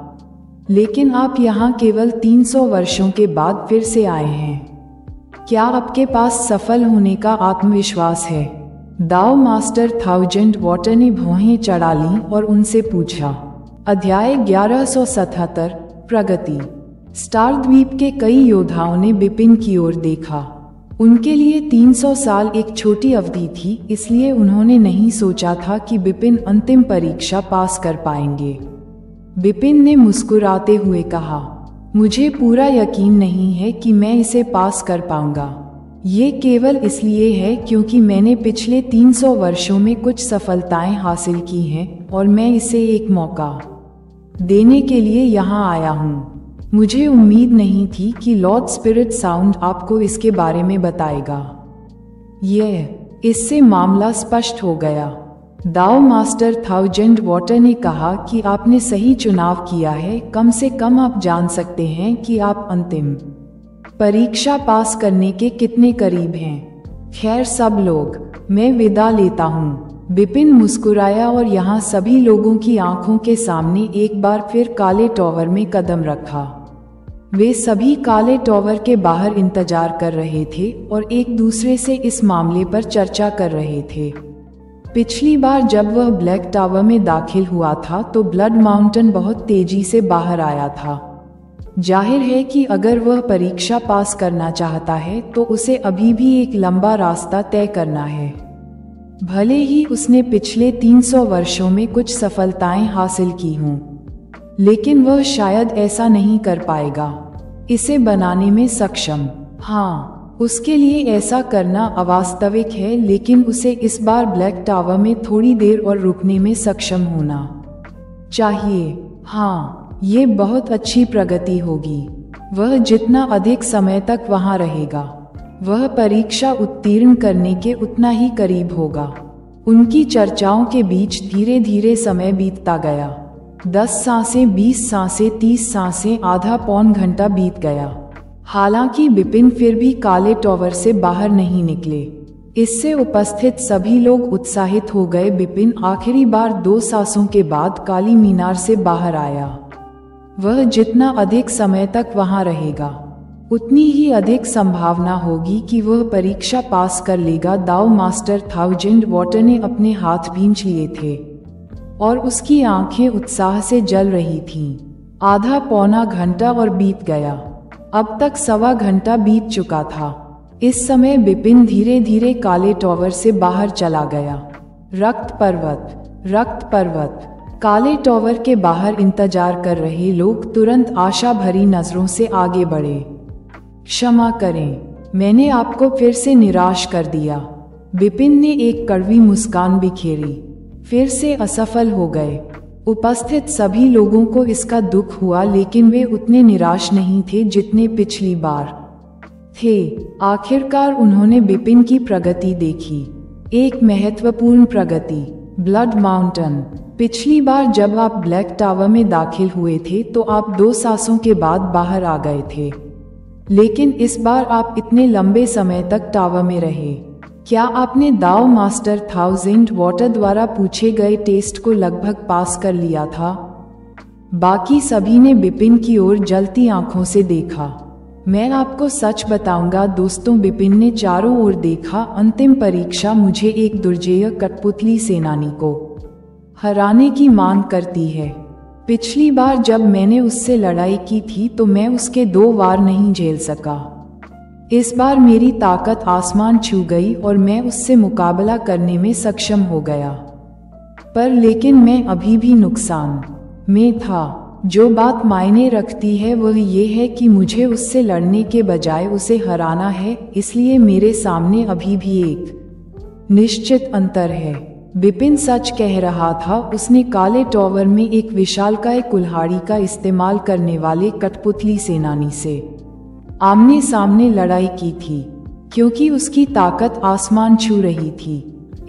लेकिन आप यहाँ केवल 300 वर्षों के बाद फिर से आए हैं। क्या आपके पास सफल होने का आत्मविश्वास है? दाओ मास्टर थाउजेंड वाटर ने भौहें चढ़ा लीं और उनसे पूछा। अध्याय 1177 प्रगति। स्टार द्वीप के कई योद्धाओं ने बिपिन की ओर देखा। उनके लिए 300 साल एक छोटी अवधि थी, इसलिए उन्होंने नहीं सोचा था कि बिपिन अंतिम परीक्षा पास कर पाएंगे। बिपिन ने मुस्कुराते हुए कहा, मुझे पूरा यकीन नहीं है कि मैं इसे पास कर पाऊंगा। ये केवल इसलिए है क्योंकि मैंने पिछले 300 वर्षों में कुछ सफलताएं हासिल की हैं और मैं इसे एक मौका देने के लिए यहाँ आया हूँ। मुझे उम्मीद नहीं थी कि लॉर्ड स्पिरिट साउंड आपको इसके बारे में बताएगा। इससे मामला स्पष्ट हो गया। दाओ मास्टर थाउजेंड वाटर ने कहा कि आपने सही चुनाव किया है। कम से कम आप जान सकते हैं कि आप अंतिम परीक्षा पास करने के कितने करीब हैं। खैर सब लोग, मैं विदा लेता हूँ। बिपिन मुस्कुराया और यहाँ सभी लोगों की आंखों के सामने एक बार फिर काले टॉवर में कदम रखा। वे सभी काले टॉवर के बाहर इंतजार कर रहे थे और एक दूसरे से इस मामले पर चर्चा कर रहे थे। पिछली बार जब वह ब्लैक टावर में दाखिल हुआ था तो ब्लड माउंटेन बहुत तेजी से बाहर आया था। जाहिर है कि अगर वह परीक्षा पास करना चाहता है तो उसे अभी भी एक लंबा रास्ता तय करना है। भले ही उसने पिछले 300 वर्षों में कुछ सफलताएं हासिल की हों, लेकिन वह शायद ऐसा नहीं कर पाएगा। इसे बनाने में सक्षम। हाँ, उसके लिए ऐसा करना अवास्तविक है, लेकिन उसे इस बार ब्लैक टावर में थोड़ी देर और रुकने में सक्षम होना चाहिए। हाँ, ये बहुत अच्छी प्रगति होगी। वह जितना अधिक समय तक वहाँ रहेगा, वह परीक्षा उत्तीर्ण करने के उतना ही करीब होगा। उनकी चर्चाओं के बीच धीरे धीरे समय बीतता गया। 10 सांसें, 20 सांसें, 30 सांसें, आधा पौन घंटा बीत गया। हालांकि बिपिन फिर भी काले टावर से बाहर नहीं निकले। इससे उपस्थित सभी लोग उत्साहित हो गए। बिपिन आखिरी बार 2 सांसों के बाद काली मीनार से बाहर आया। वह जितना अधिक समय तक वहां रहेगा, उतनी ही अधिक संभावना होगी कि वह परीक्षा पास कर लेगा। दाव मास्टर 1000 वाटर ने अपने हाथ भींच लिए थे और उसकी आंखें उत्साह से जल रही थीं। आधा पौना घंटा और बीत गया। अब तक 1.25 घंटा बीत चुका था। इस समय बिपिन धीरे धीरे काले टावर से बाहर चला गया। रक्त पर्वत, रक्त पर्वत। काले टावर के बाहर इंतजार कर रहे लोग तुरंत आशा भरी नजरों से आगे बढ़े। क्षमा करें, मैंने आपको फिर से निराश कर दिया। बिपिन ने एक कड़वी मुस्कान बिखेरी। फिर से असफल हो गए। उपस्थित सभी लोगों को इसका दुख हुआ, लेकिन वे उतने निराश नहीं थे जितने पिछली बार थे। आखिरकार उन्होंने बिपिन की प्रगति देखी, एक महत्वपूर्ण प्रगति। Blood mountain. पिछली बार जब आप ब्लैक टावर में दाखिल हुए थे तो आप 2 सांसों के बाद बाहर आ गए थे, लेकिन इस बार आप इतने लंबे समय तक टावर में रहे। क्या आपने दाव मास्टर 1000 वाटर द्वारा पूछे गए टेस्ट को लगभग पास कर लिया था? बाकी सभी ने बिपिन की ओर जलती आंखों से देखा। मैं आपको सच बताऊंगा दोस्तों, बिपिन ने चारों ओर देखा। अंतिम परीक्षा मुझे एक दुर्जेय कठपुतली सेनानी को हराने की मांग करती है। पिछली बार जब मैंने उससे लड़ाई की थी तो मैं उसके 2 वार नहीं झेल सका। इस बार मेरी ताकत आसमान छू गई और मैं उससे मुकाबला करने में सक्षम हो गया। पर लेकिन मैं अभी भी नुकसान में था। जो बात मायने रखती है वह ये है कि मुझे उससे लड़ने के बजाय उसे हराना है, इसलिए मेरे सामने अभी भी एक निश्चित अंतर है। बिपिन सच कह रहा था। उसने काले टावर में एक विशालकाय कुल्हाड़ी का इस्तेमाल करने वाले कठपुतली सेनानी से आमने सामने लड़ाई की थी। क्योंकि उसकी ताकत आसमान छू रही थी,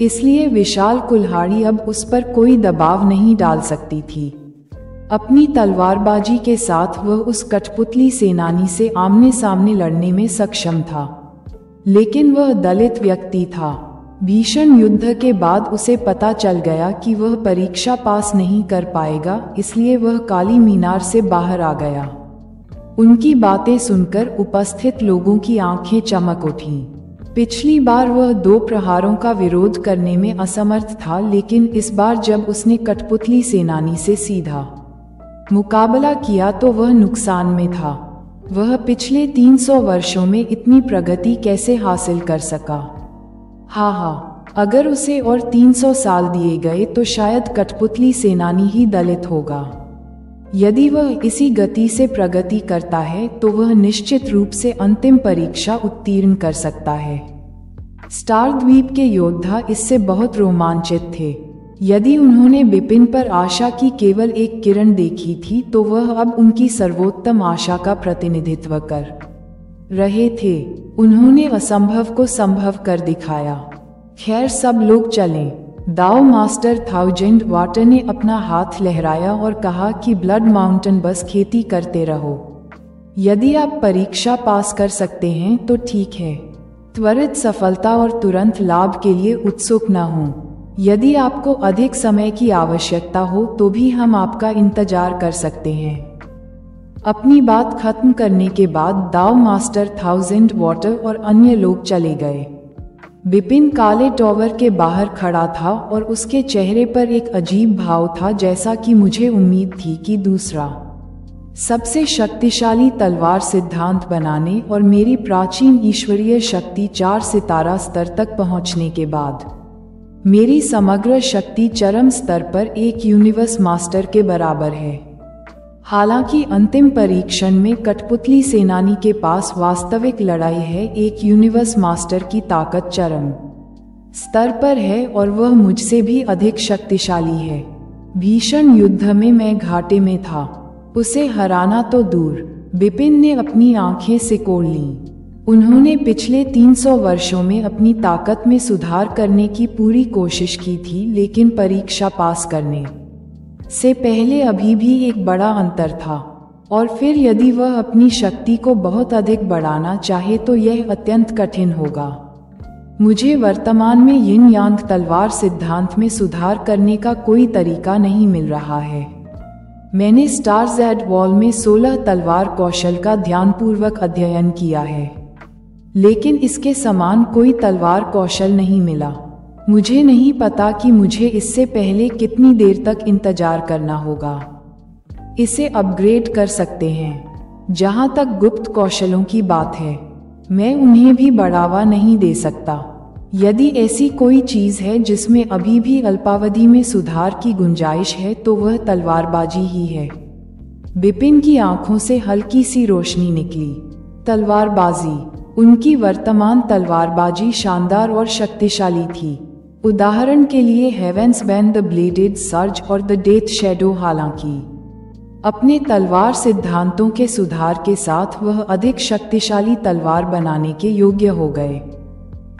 इसलिए विशाल कुल्हाड़ी अब उस पर कोई दबाव नहीं डाल सकती थी। अपनी तलवारबाजी के साथ वह उस कठपुतली सेनानी से आमने सामने लड़ने में सक्षम था, लेकिन वह दलित व्यक्ति था। भीषण युद्ध के बाद उसे पता चल गया कि वह परीक्षा पास नहीं कर पाएगा, इसलिए वह काली मीनार से बाहर आ गया। उनकी बातें सुनकर उपस्थित लोगों की आंखें चमक उठीं। पिछली बार वह 2 प्रहारों का विरोध करने में असमर्थ था, लेकिन इस बार जब उसने कठपुतली सेनानी से सीधा मुकाबला किया तो वह नुकसान में था। वह पिछले 300 वर्षों में इतनी प्रगति कैसे हासिल कर सका? हाँ, अगर उसे और 300 साल दिए गए तो शायद कठपुतली सेनानी ही दलित होगा। यदि वह इसी गति से प्रगति करता है तो वह निश्चित रूप से अंतिम परीक्षा उत्तीर्ण कर सकता है। स्टार द्वीप के योद्धा इससे बहुत रोमांचित थे। यदि उन्होंने बिपिन पर आशा की केवल एक किरण देखी थी तो वह अब उनकी सर्वोत्तम आशा का प्रतिनिधित्व कर रहे थे। उन्होंने असंभव को संभव कर दिखाया। खैर, सब लोग चलें। दाव मास्टर 1000 वाटर ने अपना हाथ लहराया और कहा कि ब्लड माउंटेन बस खेती करते रहो। यदि आप परीक्षा पास कर सकते हैं तो ठीक है। त्वरित सफलता और तुरंत लाभ के लिए उत्सुक न हों। यदि आपको अधिक समय की आवश्यकता हो तो भी हम आपका इंतजार कर सकते हैं। अपनी बात खत्म करने के बाद दाव मास्टर 1000 वाटर और अन्य लोग चले गए। बिपिन काले टावर के बाहर खड़ा था और उसके चेहरे पर एक अजीब भाव था, जैसा कि मुझे उम्मीद थी कि दूसरा सबसे शक्तिशाली तलवार सिद्धांत बनाने और मेरी प्राचीन ईश्वरीय शक्ति 4 सितारा स्तर तक पहुंचने के बाद मेरी समग्र शक्ति चरम स्तर पर एक यूनिवर्स मास्टर के बराबर है। हालांकि अंतिम परीक्षण में कठपुतली सेनानी के पास वास्तविक लड़ाई है, एक यूनिवर्स मास्टर की ताकत चरम स्तर पर है और वह मुझसे भी अधिक शक्तिशाली है। भीषण युद्ध में मैं घाटे में था, उसे हराना तो दूर। बिपिन ने अपनी आंखें सिकोड़ लीं। उन्होंने पिछले 300 वर्षों में अपनी ताकत में सुधार करने की पूरी कोशिश की थी, लेकिन परीक्षा पास करने से पहले अभी भी एक बड़ा अंतर था। और फिर यदि वह अपनी शक्ति को बहुत अधिक बढ़ाना चाहे तो यह अत्यंत कठिन होगा। मुझे वर्तमान में यिन यांग तलवार सिद्धांत में सुधार करने का कोई तरीका नहीं मिल रहा है। मैंने स्टार्स एट वॉल में 16 तलवार कौशल का ध्यानपूर्वक अध्ययन किया है, लेकिन इसके समान कोई तलवार कौशल नहीं मिला। मुझे नहीं पता कि मुझे इससे पहले कितनी देर तक इंतजार करना होगा। इसे अपग्रेड कर सकते हैं। जहां तक गुप्त कौशलों की बात है, मैं उन्हें भी बढ़ावा नहीं दे सकता। यदि ऐसी कोई चीज है जिसमें अभी भी अल्पावधि में सुधार की गुंजाइश है तो वह तलवारबाजी ही है। बिपिन की आंखों से हल्की सी रोशनी निकली। तलवारबाजी। उनकी वर्तमान तलवारबाजी शानदार और शक्तिशाली थी। उदाहरण के लिए Heaven's Band, the Bladed Surge और द डेथ शैडो। हालांकि अपने तलवार सिद्धांतों के सुधार के साथ वह अधिक शक्तिशाली तलवार बनाने के योग्य हो गए।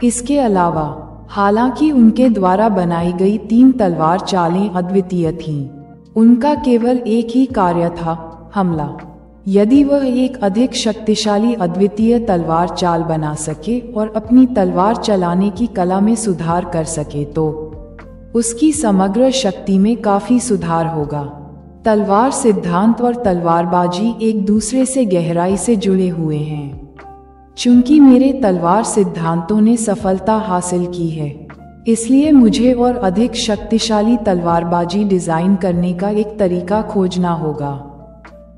इसके अलावा हालांकि उनके द्वारा बनाई गई 3 तलवार चालें अद्वितीय थीं। उनका केवल एक ही कार्य था, हमला। यदि वह एक अधिक शक्तिशाली अद्वितीय तलवार चाल बना सके और अपनी तलवार चलाने की कला में सुधार कर सके तो उसकी समग्र शक्ति में काफी सुधार होगा। तलवार सिद्धांत और तलवारबाजी एक दूसरे से गहराई से जुड़े हुए हैं। चूंकि मेरे तलवार सिद्धांतों ने सफलता हासिल की है, इसलिए मुझे और अधिक शक्तिशाली तलवारबाजी डिजाइन करने का एक तरीका खोजना होगा।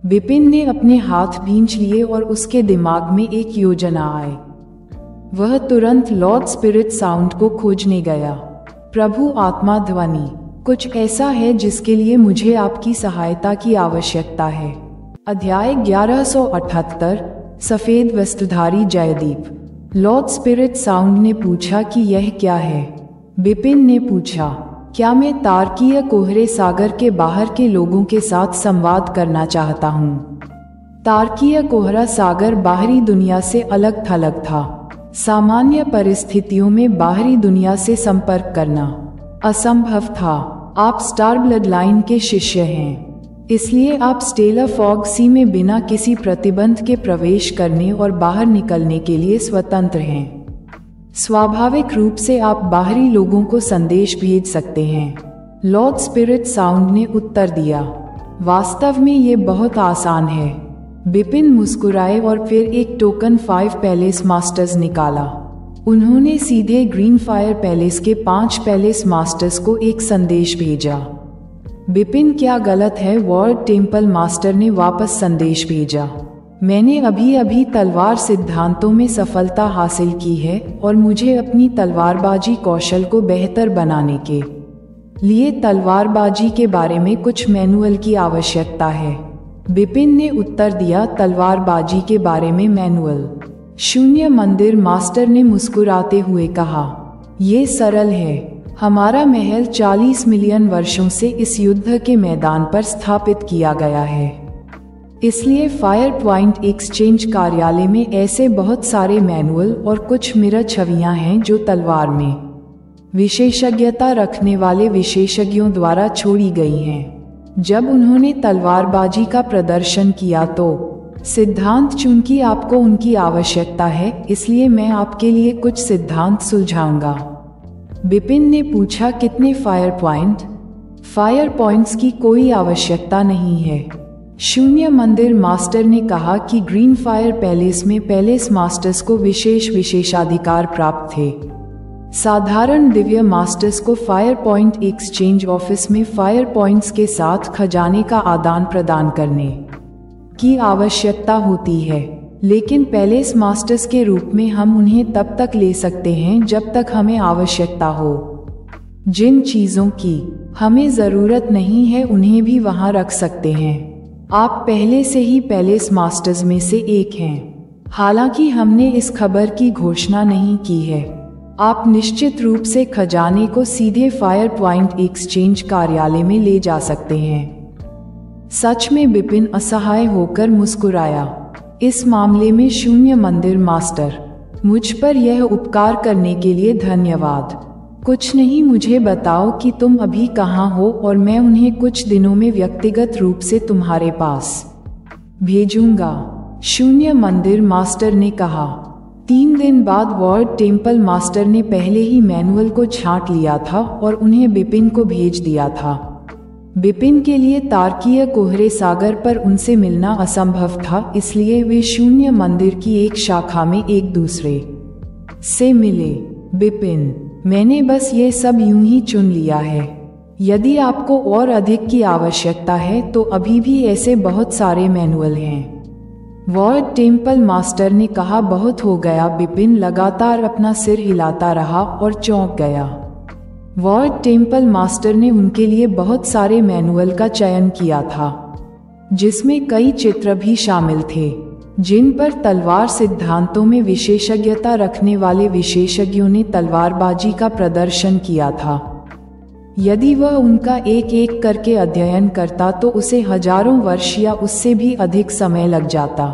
बिपिन ने अपने हाथ भींच लिए और उसके दिमाग में एक योजना आई। वह तुरंत लॉर्ड स्पिरिट साउंड को खोजने गया। प्रभु आत्मा ध्वनि, कुछ ऐसा है जिसके लिए मुझे आपकी सहायता की आवश्यकता है। अध्याय 1178। सफेद वस्त्रधारी जयदीप। लॉर्ड स्पिरिट साउंड ने पूछा कि यह क्या है। बिपिन ने पूछा, क्या मैं तारकीय कोहरे सागर के बाहर के लोगों के साथ संवाद करना चाहता हूँ। तारकीय कोहरा सागर बाहरी दुनिया से अलग थलग था। सामान्य परिस्थितियों में बाहरी दुनिया से संपर्क करना असंभव था। आप स्टार ब्लड लाइन के शिष्य हैं, इसलिए आप स्टेलर फॉग सी में बिना किसी प्रतिबंध के प्रवेश करने और बाहर निकलने के लिए स्वतंत्र हैं। स्वाभाविक रूप से आप बाहरी लोगों को संदेश भेज सकते हैं। लॉर्ड स्पिरिट साउंड ने उत्तर दिया, वास्तव में ये बहुत आसान है। बिपिन मुस्कुराए और फिर एक टोकन 5 पैलेस मास्टर्स निकाला। उन्होंने सीधे ग्रीन फायर पैलेस के 5 पैलेस मास्टर्स को एक संदेश भेजा। बिपिन, क्या गलत है? वर्ल्ड टेम्पल मास्टर ने वापस संदेश भेजा। मैंने अभी अभी तलवार सिद्धांतों में सफलता हासिल की है और मुझे अपनी तलवारबाजी कौशल को बेहतर बनाने के लिए तलवारबाजी के बारे में कुछ मैनुअल की आवश्यकता है। बिपिन ने उत्तर दिया, तलवारबाजी के बारे में मैनुअल? शून्य मंदिर मास्टर ने मुस्कुराते हुए कहा, ये सरल है। हमारा महल 40 मिलियन वर्षों से इस युद्ध के मैदान पर स्थापित किया गया है, इसलिए फायर पॉइंट एक्सचेंज कार्यालय में ऐसे बहुत सारे मैनुअल और कुछ मिरर छवियां हैं जो तलवार में विशेषज्ञता रखने वाले विशेषज्ञों द्वारा छोड़ी गई हैं। जब उन्होंने तलवारबाजी का प्रदर्शन किया तो सिद्धांत, चूंकि आपको उनकी आवश्यकता है, इसलिए मैं आपके लिए कुछ सिद्धांत सुलझाऊंगा। बिपिन ने पूछा, कितने फायर पॉइंट? फायर पॉइंट्स की कोई आवश्यकता नहीं है। शून्य मंदिर मास्टर ने कहा कि ग्रीन फायर पैलेस में पैलेस मास्टर्स को विशेष विशेषाधिकार प्राप्त थे। साधारण दिव्य मास्टर्स को फायर पॉइंट एक्सचेंज ऑफिस में फायर पॉइंट्स के साथ खजाने का आदान प्रदान करने की आवश्यकता होती है, लेकिन पैलेस मास्टर्स के रूप में हम उन्हें तब तक ले सकते हैं जब तक हमें आवश्यकता हो। जिन चीज़ों की हमें ज़रूरत नहीं है उन्हें भी वहां रख सकते हैं। आप पहले से ही पैलेस मास्टर्स में से एक हैं। हालांकि हमने इस खबर की घोषणा नहीं की है। आप निश्चित रूप से खजाने को सीधे फायर पॉइंट एक्सचेंज कार्यालय में ले जा सकते हैं। सच में विपिन असहाय होकर मुस्कुराया। इस मामले में शून्य मंदिर मास्टर, मुझ पर यह उपकार करने के लिए धन्यवाद। कुछ नहीं, मुझे बताओ कि तुम अभी कहाँ हो और मैं उन्हें कुछ दिनों में व्यक्तिगत रूप से तुम्हारे पास भेजूंगा, शून्य मंदिर मास्टर ने कहा। 3 दिन बाद वार्ड टेम्पल मास्टर ने पहले ही मैनुअल को छांट लिया था और उन्हें विपिन को भेज दिया था। विपिन के लिए तारकीय कोहरे सागर पर उनसे मिलना असंभव था, इसलिए वे शून्य मंदिर की एक शाखा में एक दूसरे से मिले। विपिन, मैंने बस ये सब यूं ही चुन लिया है। यदि आपको और अधिक की आवश्यकता है तो अभी भी ऐसे बहुत सारे मैनुअल हैं। वार्ड टेम्पल मास्टर ने कहा। बहुत हो गया। विपिन लगातार अपना सिर हिलाता रहा और चौंक गया। वार्ड टेम्पल मास्टर ने उनके लिए बहुत सारे मैनुअल का चयन किया था, जिसमें कई चित्र भी शामिल थे, जिन पर तलवार सिद्धांतों में विशेषज्ञता रखने वाले विशेषज्ञों ने तलवारबाजी का प्रदर्शन किया था। यदि वह उनका एक एक करके अध्ययन करता तो उसे हजारों वर्ष या उससे भी अधिक समय लग जाता।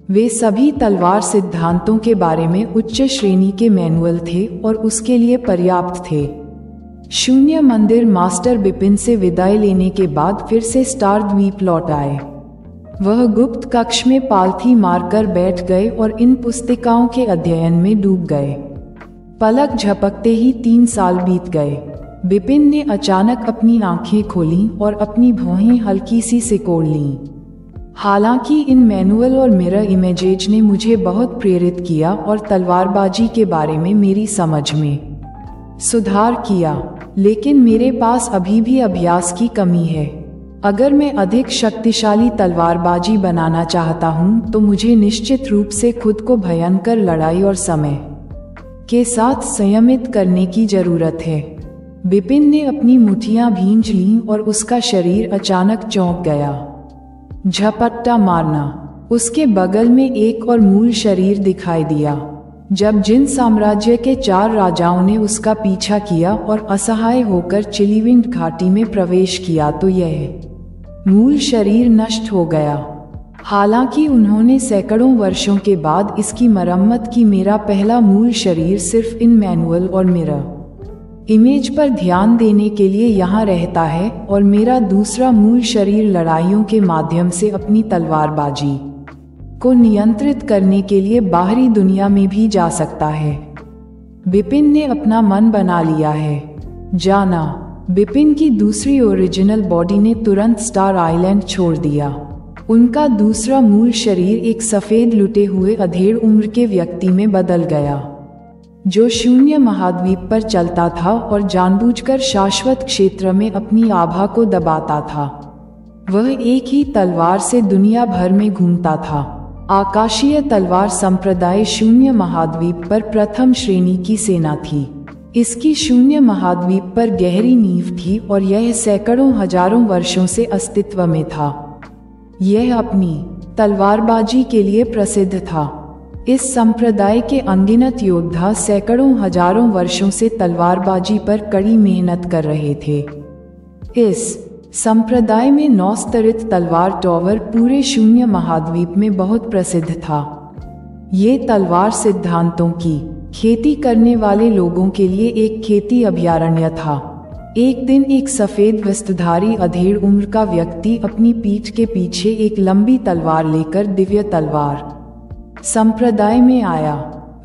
वे सभी तलवार सिद्धांतों के बारे में उच्च श्रेणी के मैनुअल थे और उसके लिए पर्याप्त थे। शून्य मंदिर मास्टर विपिन से विदाई लेने के बाद फिर से स्टार द्वीप लौट आए। वह गुप्त कक्ष में पालथी मारकर बैठ गए और इन पुस्तिकाओं के अध्ययन में डूब गए। पलक झपकते ही 3 साल बीत गए। विपिन ने अचानक अपनी आंखें खोलीं और अपनी भौहें हल्की सी सिकोड़ लीं। हालांकि इन मैनुअल और मिरर इमेजेज ने मुझे बहुत प्रेरित किया और तलवारबाजी के बारे में मेरी समझ में सुधार किया, लेकिन मेरे पास अभी भी अभ्यास की कमी है। अगर मैं अधिक शक्तिशाली तलवारबाजी बनाना चाहता हूँ तो मुझे निश्चित रूप से खुद को भयंकर लड़ाई और समय के साथ संयमित करने की जरूरत है। विपिन ने अपनी मुट्ठियां भींच लीं और उसका शरीर अचानक चौंक गया। झपट्टा मारना। उसके बगल में एक और मूल शरीर दिखाई दिया। जब जिन साम्राज्य के 4 राजाओं ने उसका पीछा किया और असहाय होकर चिलीविंड घाटी में प्रवेश किया तो यह मूल शरीर नष्ट हो गया। हालांकि उन्होंने सैकड़ों वर्षों के बाद इसकी मरम्मत की, मेरा पहला मूल शरीर सिर्फ इन मैनुअल और मिरर इमेज पर ध्यान देने के लिए यहाँ रहता है और मेरा दूसरा मूल शरीर लड़ाइयों के माध्यम से अपनी तलवारबाजी को नियंत्रित करने के लिए बाहरी दुनिया में भी जा सकता है। विपिन ने अपना मन बना लिया है। जाना। विपिन की दूसरी ओरिजिनल बॉडी ने तुरंत स्टार आइलैंड छोड़ दिया। उनका दूसरा मूल शरीर एक सफेद लुटे हुए अधेड़ उम्र के व्यक्ति में बदल गया, जो शून्य महाद्वीप पर चलता था और जानबूझकर शाश्वत क्षेत्र में अपनी आभा को दबाता था। वह एक ही तलवार से दुनिया भर में घूमता था। आकाशीय तलवार संप्रदाय शून्य महाद्वीप पर प्रथम श्रेणी की सेना थी। इसकी शून्य महाद्वीप पर गहरी नींव थी और यह सैकड़ों हजारों वर्षों से अस्तित्व में था। यह अपनी तलवारबाजी के लिए प्रसिद्ध था। इस संप्रदाय के अनगिनत योद्धा सैकड़ों हजारों वर्षों से तलवारबाजी पर कड़ी मेहनत कर रहे थे। इस संप्रदाय में 9 स्तरित तलवार टॉवर पूरे शून्य महाद्वीप में बहुत प्रसिद्ध था। ये तलवार सिद्धांतों की खेती करने वाले लोगों के लिए एक खेती अभयारण्य था। एक दिन एक सफेद वस्त्रधारी अधेड़ उम्र का व्यक्ति अपनी पीठ के पीछे एक लंबी तलवार लेकर दिव्य तलवार संप्रदाय में आया।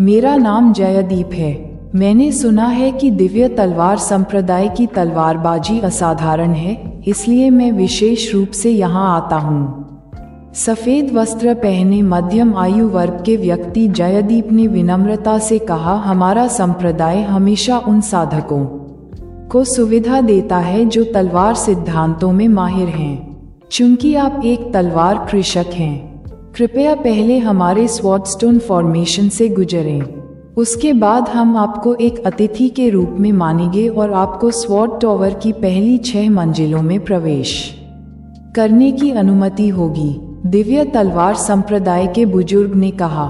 मेरा नाम जयदीप है। मैंने सुना है कि दिव्य तलवार संप्रदाय की तलवारबाजी असाधारण है, इसलिए मैं विशेष रूप से यहाँ आता हूँ। सफेद वस्त्र पहने मध्यम आयु वर्ग के व्यक्ति जयदीप ने विनम्रता से कहा, हमारा संप्रदाय हमेशा उन साधकों को सुविधा देता है जो तलवार सिद्धांतों में माहिर हैं। चूंकि आप एक तलवार कृषक हैं, कृपया पहले हमारे स्वॉर्डस्टोन फॉर्मेशन से गुजरें। उसके बाद हम आपको एक अतिथि के रूप में मानेंगे और आपको स्वॉर्ड टॉवर की पहली 6 मंजिलों में प्रवेश करने की अनुमति होगी, दिव्य तलवार संप्रदाय के बुजुर्ग ने कहा।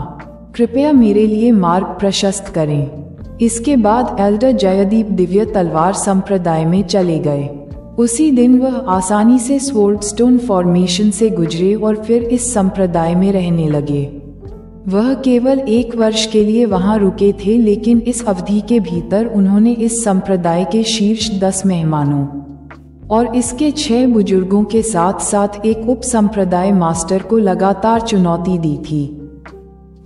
कृपया मेरे लिए मार्ग प्रशस्त करें। इसके बाद एल्डर जयदीप दिव्य तलवार संप्रदाय में चले गए। उसी दिन वह आसानी से स्वॉर्डस्टोन फॉर्मेशन से गुजरे और फिर इस संप्रदाय में रहने लगे। वह केवल 1 वर्ष के लिए वहां रुके थे, लेकिन इस अवधि के भीतर उन्होंने इस संप्रदाय के शीर्ष 10 मेहमानों और इसके 6 बुजुर्गों के साथ साथ एक उप संप्रदाय मास्टर को लगातार चुनौती दी थी।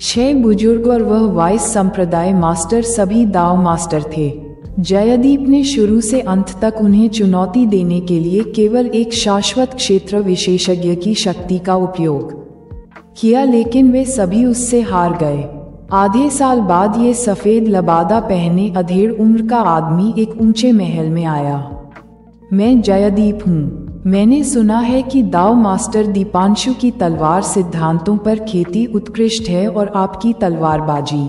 6 बुजुर्ग और वह वाइस संप्रदाय मास्टर सभी दाव मास्टर थे। जयदीप ने शुरू से अंत तक उन्हें चुनौती देने के लिए केवल एक शाश्वत क्षेत्र विशेषज्ञ की शक्ति का उपयोग किया, लेकिन वे सभी उससे हार गए। आधे साल बाद ये सफेद लबादा पहने अधेड़ उम्र का आदमी एक ऊंचे महल में आया। मैं जयदीप हूँ। मैंने सुना है कि दाव मास्टर दीपांशु की तलवार सिद्धांतों पर खेती उत्कृष्ट है और आपकी तलवारबाजी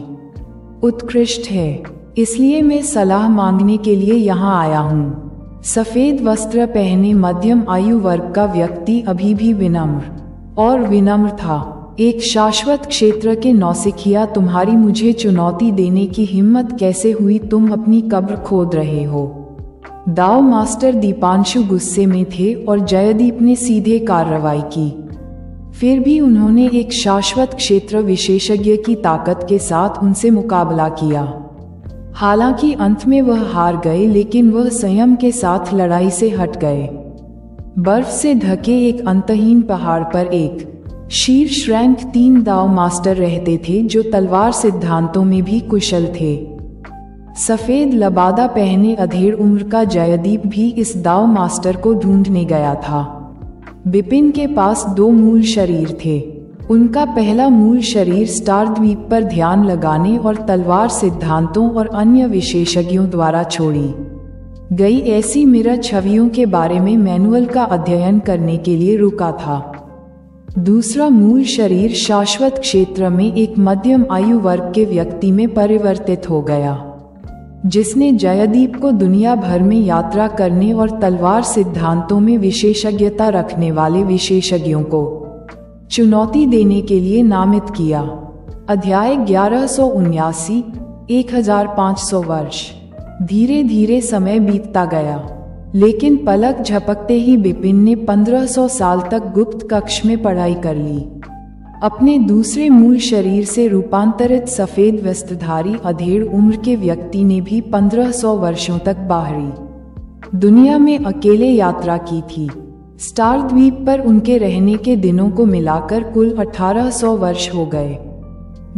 उत्कृष्ट है, इसलिए मैं सलाह मांगने के लिए यहाँ आया हूँ। सफेद वस्त्र पहने मध्यम आयु वर्ग का व्यक्ति अभी भी विनम्र था। एक शाश्वत क्षेत्र के नौसिखिया, तुम्हारी मुझे चुनौती देने की हिम्मत कैसे हुई? तुम अपनी कब्र खोद रहे हो। दाव मास्टर दीपांशु गुस्से में थे और जयदीप ने सीधे कार्रवाई की। फिर भी उन्होंने एक शाश्वत क्षेत्र विशेषज्ञ की ताकत के साथ उनसे मुकाबला किया। हालांकि अंत में वह हार गए, लेकिन वह संयम के साथ लड़ाई से हट गए। बर्फ से ढके एक अंतहीन पहाड़ पर एक शीर्ष रैंक 3 दाव मास्टर रहते थे जो तलवार सिद्धांतों में भी कुशल थे। सफेद लबादा पहने अधेड़ उम्र का जयदीप भी इस दाव मास्टर को ढूंढने गया था। बिपिन के पास 2 मूल शरीर थे। उनका पहला मूल शरीर स्टार द्वीप पर ध्यान लगाने और तलवार सिद्धांतों और अन्य विशेषज्ञों द्वारा छोड़ी गई ऐसी मिरर छवियों के बारे में मैनुअल का अध्ययन करने के लिए रुका था। दूसरा मूल शरीर शाश्वत क्षेत्र में एक मध्यम आयु वर्ग के व्यक्ति में परिवर्तित हो गया, जिसने जयदीप को दुनिया भर में यात्रा करने और तलवार सिद्धांतों में विशेषज्ञता रखने वाले विशेषज्ञों को चुनौती देने के लिए नामित किया। अध्याय 1179 1500 वर्ष। धीरे धीरे समय बीतता गया, लेकिन पलक झपकते ही बिपिन ने 1500 साल तक गुप्त कक्ष में पढ़ाई कर ली। अपने दूसरे मूल शरीर से रूपांतरित सफेद वस्त्रधारी अधेड़ उम्र के व्यक्ति ने भी 1500 वर्षों तक बाहरी दुनिया में अकेले यात्रा की थी। स्टार द्वीप पर उनके रहने के दिनों को मिलाकर कुल 1800 वर्ष हो गए।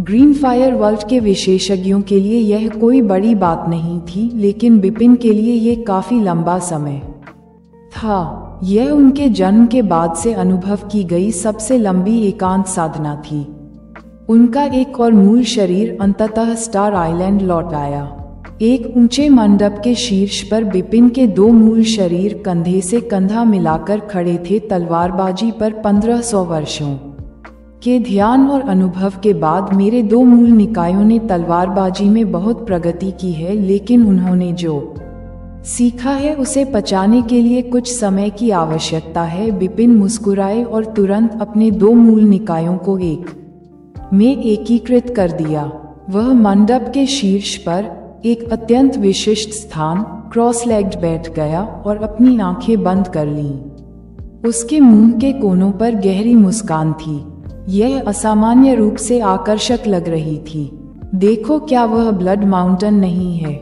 ग्रीन फायर वर्ल्ड के विशेषज्ञों के लिए यह कोई बड़ी बात नहीं थी, लेकिन बिपिन के लिए यह काफी लंबा समय था। यह उनके जन्म के बाद से अनुभव की गई सबसे लंबी एकांत साधना थी। उनका एक और मूल शरीर अंततः स्टार आइलैंड लौट आया। एक ऊंचे मंडप के शीर्ष पर बिपिन के 2 मूल शरीर कंधे से कंधा मिलाकर खड़े थे। तलवारबाजी पर 1500 वर्षों के ध्यान और अनुभव के बाद मेरे 2 मूल निकायों ने तलवारबाजी में बहुत प्रगति की है, लेकिन उन्होंने जो सीखा है उसे पचाने के लिए कुछ समय की आवश्यकता है। बिपिन मुस्कुराए और तुरंत अपने 2 मूल निकायों को एक में एकीकृत कर दिया। वह मंडप के शीर्ष पर एक अत्यंत विशिष्ट स्थान क्रॉस लेग्ड बैठ गया और अपनी आंखें बंद कर लीं। उसके मुंह के कोनों पर गहरी मुस्कान थी। यह असामान्य रूप से आकर्षक लग रही थी। देखो, क्या वह ब्लड माउंटेन नहीं है?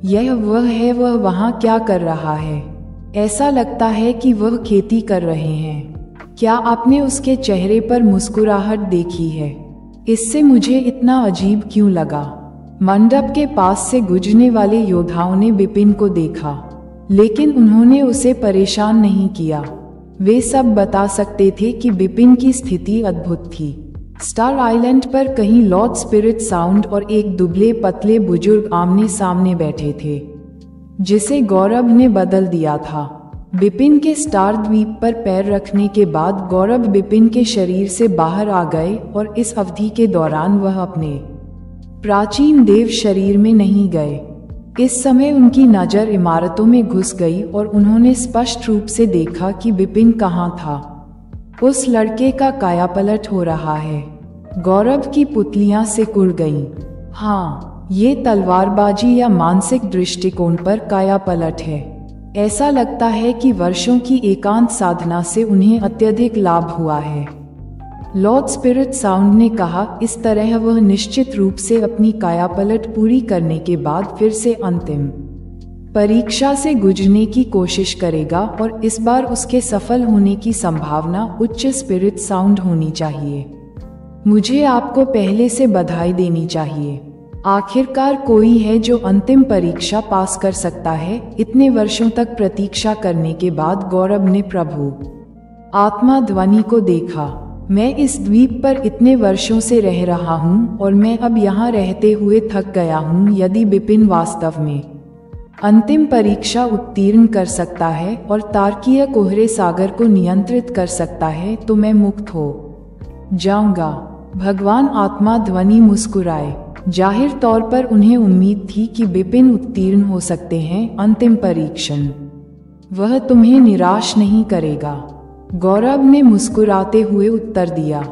यह वह है। वह वहाँ क्या कर रहा है? ऐसा लगता है कि वह खेती कर रहे हैं। क्या आपने उसके चेहरे पर मुस्कुराहट देखी है? इससे मुझे इतना अजीब क्यों लगा? मंडप के पास से गुजरने वाले योद्धाओं ने बिपिन को देखा, लेकिन उन्होंने उसे परेशान नहीं किया। वे सब बता सकते थे कि बिपिन की स्थिति अद्भुत थी। स्टार आइलैंड पर कहीं लॉर्ड स्पिरिट साउंड और एक दुबले पतले बुजुर्ग आमने सामने बैठे थे, जिसे गौरव ने बदल दिया था। बिपिन के स्टार द्वीप पर पैर रखने के बाद गौरव बिपिन के शरीर से बाहर आ गए और इस अवधि के दौरान वह अपने प्राचीन देव शरीर में नहीं गए। इस समय उनकी नज़र इमारतों में घुस गई और उन्होंने स्पष्ट रूप से देखा कि बिपिन कहाँ था। उस लड़के का कायापलट हो रहा है। गौरव की पुतलियां सिकुड़ गईं। हाँ, ये तलवारबाजी या मानसिक दृष्टिकोण पर कायापलट है। ऐसा लगता है कि वर्षों की एकांत साधना से उन्हें अत्यधिक लाभ हुआ है। लॉर्ड स्पिरिट साउंड ने कहा, इस तरह वह निश्चित रूप से अपनी कायापलट पूरी करने के बाद फिर से अंतिम परीक्षा से गुजरने की कोशिश करेगा और इस बार उसके सफल होने की संभावना उच्च स्पिरिट साउंड होनी चाहिए। मुझे आपको पहले से बधाई देनी चाहिए। आखिरकार कोई है जो अंतिम परीक्षा पास कर सकता है। इतने वर्षों तक प्रतीक्षा करने के बाद गौरव ने प्रभु आत्मा ध्वनि को देखा। मैं इस द्वीप पर इतने वर्षों से रह रहा हूँ और मैं अब यहाँ रहते हुए थक गया हूँ। यदि बिपिन वास्तव में अंतिम परीक्षा उत्तीर्ण कर सकता है और तारकीय कोहरे सागर को नियंत्रित कर सकता है तो मैं मुक्त हो जाऊंगा। भगवान आत्मा ध्वनि मुस्कुराए। जाहिर तौर पर उन्हें उम्मीद थी कि बिपिन उत्तीर्ण हो सकते हैं अंतिम परीक्षण। वह तुम्हें निराश नहीं करेगा, गौरव ने मुस्कुराते हुए उत्तर दिया।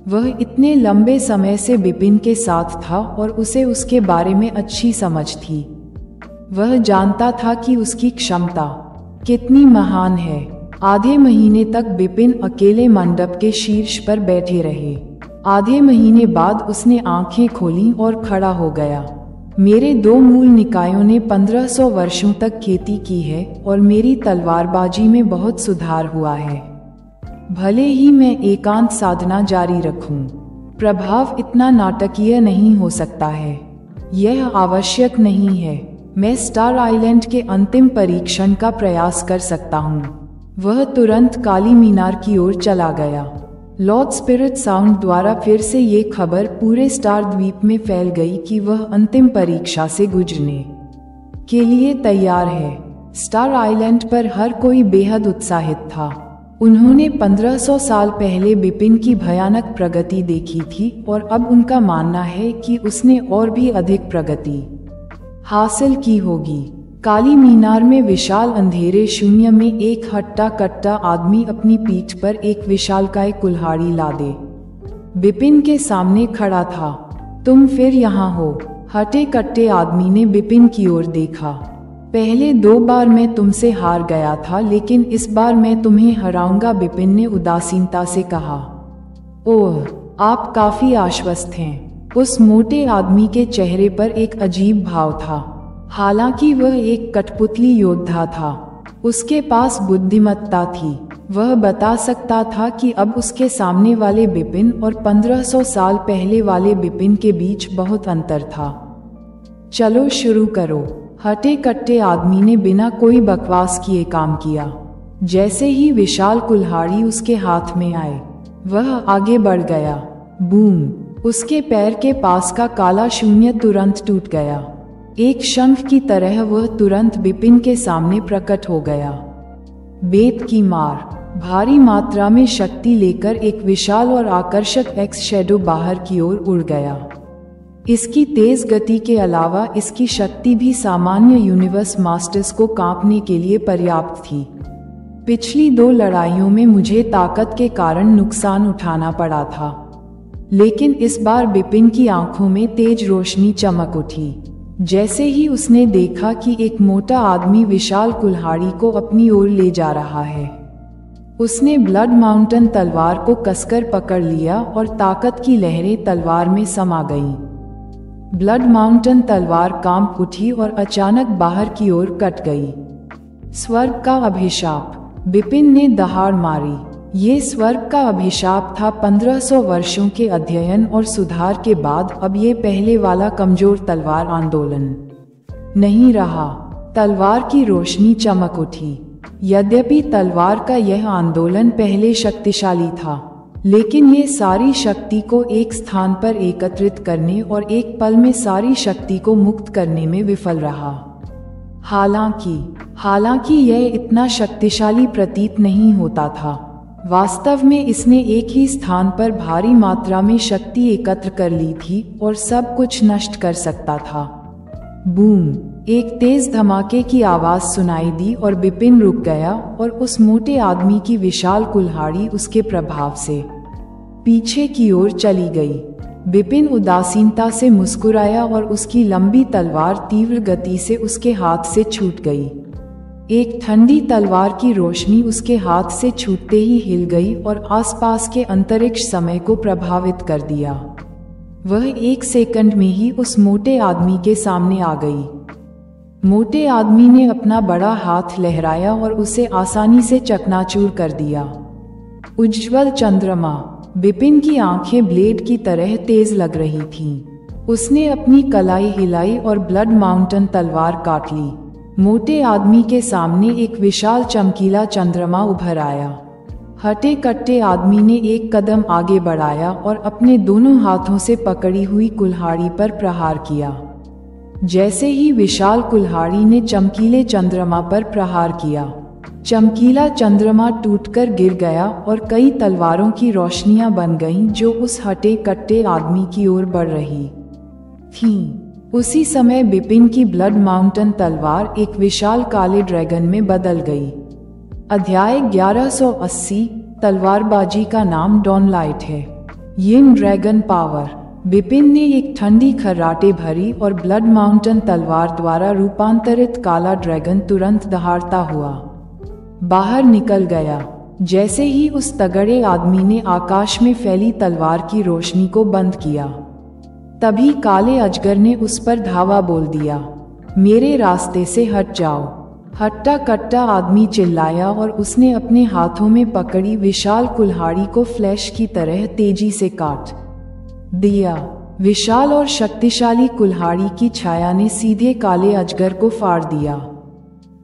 वह इतने लंबे समय से बिपिन के साथ था और उसे उसके बारे में अच्छी समझ थी। वह जानता था कि उसकी क्षमता कितनी महान है। आधे महीने तक बिपिन अकेले मंडप के शीर्ष पर बैठे रहे। आधे महीने बाद उसने आंखें खोलीं और खड़ा हो गया। मेरे दो मूल निकायों ने 1500 वर्षों तक खेती की है और मेरी तलवारबाजी में बहुत सुधार हुआ है। भले ही मैं एकांत साधना जारी रखूं, प्रभाव इतना नाटकीय नहीं हो सकता है। यह आवश्यक नहीं है। मैं स्टार आइलैंड के अंतिम परीक्षण का प्रयास कर सकता हूं। वह तुरंत काली मीनार की ओर चला गया। लॉर्ड स्पिरिट साउंड द्वारा फिर से ये खबर पूरे स्टार द्वीप में फैल गई कि वह अंतिम परीक्षा से गुजरने के लिए तैयार है। स्टार आइलैंड पर हर कोई बेहद उत्साहित था। उन्होंने 1500 साल पहले बिपिन की भयानक प्रगति देखी थी और अब उनका मानना है कि उसने और भी अधिक प्रगति हासिल की होगी। काली मीनार में विशाल अंधेरे शून्य में एक हट्टा कट्टा आदमी अपनी पीठ पर एक विशालकाय कुल्हाड़ी लादे बिपिन के सामने खड़ा था। तुम फिर यहाँ हो? हटे कट्टे आदमी ने बिपिन की ओर देखा। पहले 2 बार मैं तुमसे हार गया था, लेकिन इस बार मैं तुम्हें हराऊंगा, बिपिन ने उदासीनता से कहा। ओह, आप काफी आश्वस्त हैं। उस मोटे आदमी के चेहरे पर एक अजीब भाव था। हालांकि वह एक कठपुतली योद्धा था, उसके पास बुद्धिमत्ता थी। वह बता सकता था कि अब उसके सामने वाले बिपिन और 1500 साल पहले वाले बिपिन के बीच बहुत अंतर था। चलो शुरू करो, हटे कट्टे आदमी ने बिना कोई बकवास किए काम किया। जैसे ही विशाल कुल्हाड़ी उसके हाथ में आए, वह आगे बढ़ गया। बूम! उसके पैर के पास का काला शून्य तुरंत टूट गया। एक शंख की तरह वह तुरंत बिपिन के सामने प्रकट हो गया। बेत की मार! भारी मात्रा में शक्ति लेकर एक विशाल और आकर्षक एक्स शैडो बाहर की ओर उड़ गया। इसकी तेज गति के अलावा इसकी शक्ति भी सामान्य यूनिवर्स मास्टर्स को कांपने के लिए पर्याप्त थी। पिछली 2 लड़ाइयों में मुझे ताकत के कारण नुकसान उठाना पड़ा था, लेकिन इस बार बिपिन की आंखों में तेज रोशनी चमक उठी। जैसे ही उसने देखा कि एक मोटा आदमी विशाल कुल्हाड़ी को अपनी ओर ले जा रहा है, उसने ब्लड माउंटेन तलवार को कसकर पकड़ लिया और ताकत की लहरें तलवार में समा गईं। ब्लड माउंटेन तलवार कांप उठी और अचानक बाहर की ओर कट गई। स्वर्ग का अभिशाप! बिपिन ने दहाड़ मारी। ये स्वर्ग का अभिशाप था। 1500 वर्षों के अध्ययन और सुधार के बाद अब ये पहले वाला कमजोर तलवार आंदोलन नहीं रहा। तलवार की रोशनी चमक उठी। यद्यपि तलवार का यह आंदोलन पहले शक्तिशाली था, लेकिन ये सारी शक्ति को एक स्थान पर एकत्रित करने और एक पल में सारी शक्ति को मुक्त करने में विफल रहा। हालांकि यह इतना शक्तिशाली प्रतीत नहीं होता था। वास्तव में इसने एक ही स्थान पर भारी मात्रा में शक्ति एकत्र कर ली थी और सब कुछ नष्ट कर सकता था। बूम! एक तेज धमाके की आवाज सुनाई दी और बिपिन रुक गया और उस मोटे आदमी की विशाल कुल्हाड़ी उसके प्रभाव से पीछे की ओर चली गई। बिपिन उदासीनता से मुस्कुराया और उसकी लंबी तलवार तीव्र गति से उसके हाथ से छूट गई। एक ठंडी तलवार की रोशनी उसके हाथ से छूटते ही हिल गई और आसपास के अंतरिक्ष समय को प्रभावित कर दिया। वह 1 सेकंड में ही उस मोटे आदमी के सामने आ गई। मोटे आदमी ने अपना बड़ा हाथ लहराया और उसे आसानी से चकनाचूर कर दिया। उज्ज्वल चंद्रमा। बिपिन की आंखें ब्लेड की तरह तेज लग रही थीं। उसने अपनी कलाई हिलाई और ब्लड माउंटेन तलवार काट ली। मोटे आदमी के सामने एक विशाल चमकीला चंद्रमा उभर आया। हटे कट्टे आदमी ने एक कदम आगे बढ़ाया और अपने दोनों हाथों से पकड़ी हुई कुल्हाड़ी पर प्रहार किया। जैसे ही विशाल कुल्हाड़ी ने चमकीले चंद्रमा पर प्रहार किया, चमकीला चंद्रमा टूटकर गिर गया और कई तलवारों की रोशनियां बन गईं जो उस हटे कट्टे आदमी की ओर बढ़ रही थीं। उसी समय बिपिन की ब्लड माउंटेन तलवार एक विशाल काले ड्रैगन में बदल गई। अध्याय 1180। तलवारबाजी का नाम डॉनलाइट है। यिन ड्रैगन पावर। बिपिन ने एक ठंडी खर्राटे भरी और ब्लड माउंटेन तलवार द्वारा रूपांतरित काला ड्रैगन तुरंत दहाड़ता हुआ बाहर निकल गया। जैसे ही उस तगड़े आदमी ने आकाश में फैली तलवार की रोशनी को बंद किया, तभी काले अजगर ने उस पर धावा बोल दिया, मेरे रास्ते से हट जाओ। हट्टा कट्टा आदमी चिल्लाया और उसने अपने हाथों में पकड़ी विशाल कुल्हाड़ी को फ्लैश की तरह तेजी से काट दिया। विशाल और शक्तिशाली कुल्हाड़ी की छाया ने सीधे काले अजगर को फाड़ दिया।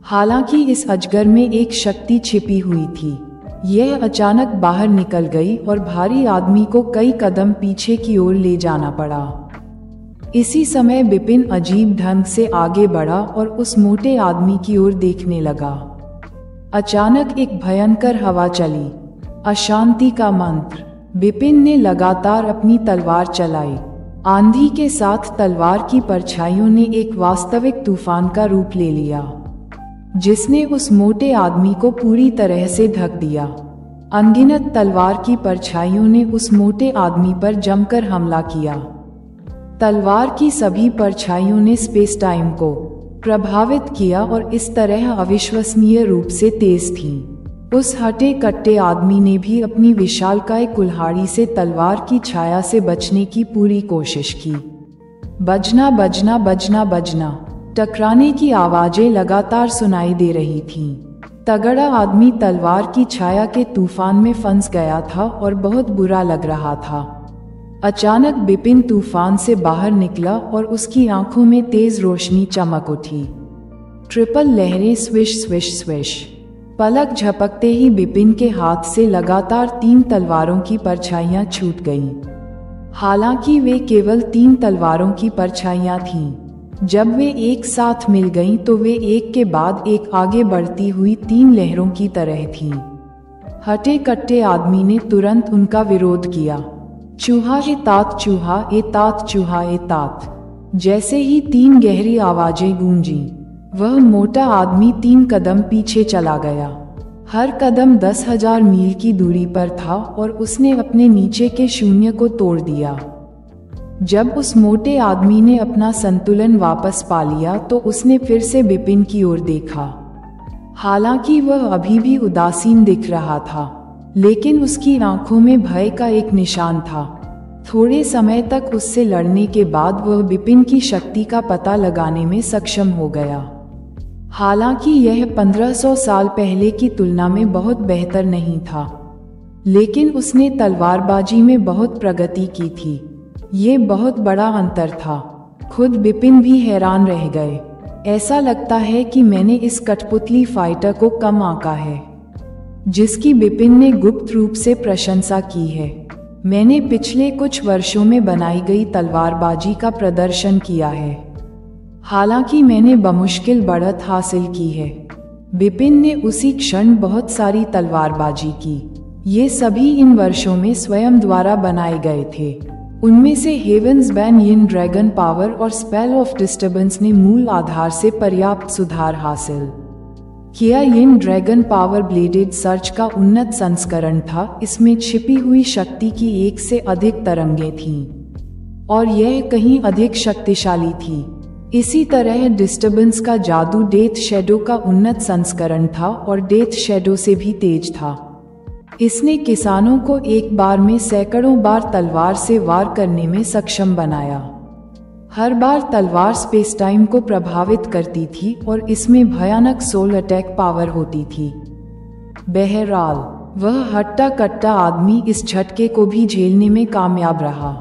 हालांकि इस अजगर में एक शक्ति छिपी हुई थी। यह अचानक बाहर निकल गई और भारी आदमी को कई कदम पीछे की ओर ले जाना पड़ा। इसी समय बिपिन अजीब ढंग से आगे बढ़ा और उस मोटे आदमी की ओर देखने लगा। अचानक एक भयंकर हवा चली। अशांति का मंत्र। बिपिन ने लगातार अपनी तलवार चलाई। आंधी के साथ तलवार की परछाइयों ने एक वास्तविक तूफान का रूप ले लिया, जिसने उस मोटे आदमी को पूरी तरह से ढक दिया। अनगिनत तलवार की परछाइयों ने उस मोटे आदमी पर जमकर हमला किया। तलवार की सभी परछाइयों ने स्पेस टाइम को प्रभावित किया और इस तरह अविश्वसनीय रूप से तेज थी। उस हटे कट्टे आदमी ने भी अपनी विशालकाय कुल्हाड़ी से तलवार की छाया से बचने की पूरी कोशिश की। बजना बजना बजना बजना, टकराने की आवाजें लगातार सुनाई दे रही थीं। तगड़ा आदमी तलवार की छाया के तूफान में फंस गया था और बहुत बुरा लग रहा था। अचानक बिपिन तूफान से बाहर निकला और उसकी आंखों में तेज रोशनी चमक उठी। ट्रिपल लहरें स्विश स्विश स्विश। पलक झपकते ही बिपिन के हाथ से लगातार 3 तलवारों की परछाइयां छूट गईं। हालांकि वे केवल 3 तलवारों की परछाइयां थीं। जब वे एक साथ मिल गईं तो वे एक के बाद एक आगे बढ़ती हुई 3 लहरों की तरह थीं। हटे कट्टे आदमी ने तुरंत उनका विरोध किया। चूहा ए तात, चूहा ए तात, चूहा ए तात। जैसे ही 3 गहरी आवाजें गूंजी, वह मोटा आदमी 3 कदम पीछे चला गया। हर कदम 10,000 मील की दूरी पर था और उसने अपने नीचे के शून्य को तोड़ दिया। जब उस मोटे आदमी ने अपना संतुलन वापस पा लिया तो उसने फिर से बिपिन की ओर देखा। हालांकि वह अभी भी उदासीन दिख रहा था, लेकिन उसकी आंखों में भय का एक निशान था। थोड़े समय तक उससे लड़ने के बाद वह बिपिन की शक्ति का पता लगाने में सक्षम हो गया। हालांकि यह 1500 साल पहले की तुलना में बहुत बेहतर नहीं था, लेकिन उसने तलवारबाजी में बहुत प्रगति की थी। ये बहुत बड़ा अंतर था। खुद बिपिन भी हैरान रह गए। ऐसा लगता है कि मैंने इस कठपुतली फाइटर को कम आंका है, जिसकी बिपिन ने गुप्त रूप से प्रशंसा की है। मैंने पिछले कुछ वर्षों में बनाई गई तलवारबाजी का प्रदर्शन किया है, हालांकि मैंने बमुश्किल बढ़त हासिल की है। बिपिन ने उसी क्षण बहुत सारी तलवारबाजी की। ये सभी इन वर्षों में स्वयं द्वारा बनाए गए थे। उनमें से हेवंस बैन यिन ड्रैगन पावर और स्पेल ऑफ डिस्टर्बेंस ने मूल आधार से पर्याप्त सुधार हासिल किया। यिन ड्रैगन पावर ब्लेडेड सर्च का उन्नत संस्करण था। इसमें छिपी हुई शक्ति की 1 से अधिक तरंगें थीं और यह कहीं अधिक शक्तिशाली थी। इसी तरह डिस्टर्बेंस का जादू डेथ शैडो का उन्नत संस्करण था और डेथ शैडो से भी तेज था। इसने किसानों को एक बार में सैकड़ों बार तलवार से वार करने में सक्षम बनाया। हर बार तलवार स्पेस टाइम को प्रभावित करती थी और इसमें भयानक सोल अटैक पावर होती थी। बहरहाल वह हट्टा कट्टा आदमी इस झटके को भी झेलने में कामयाब रहा।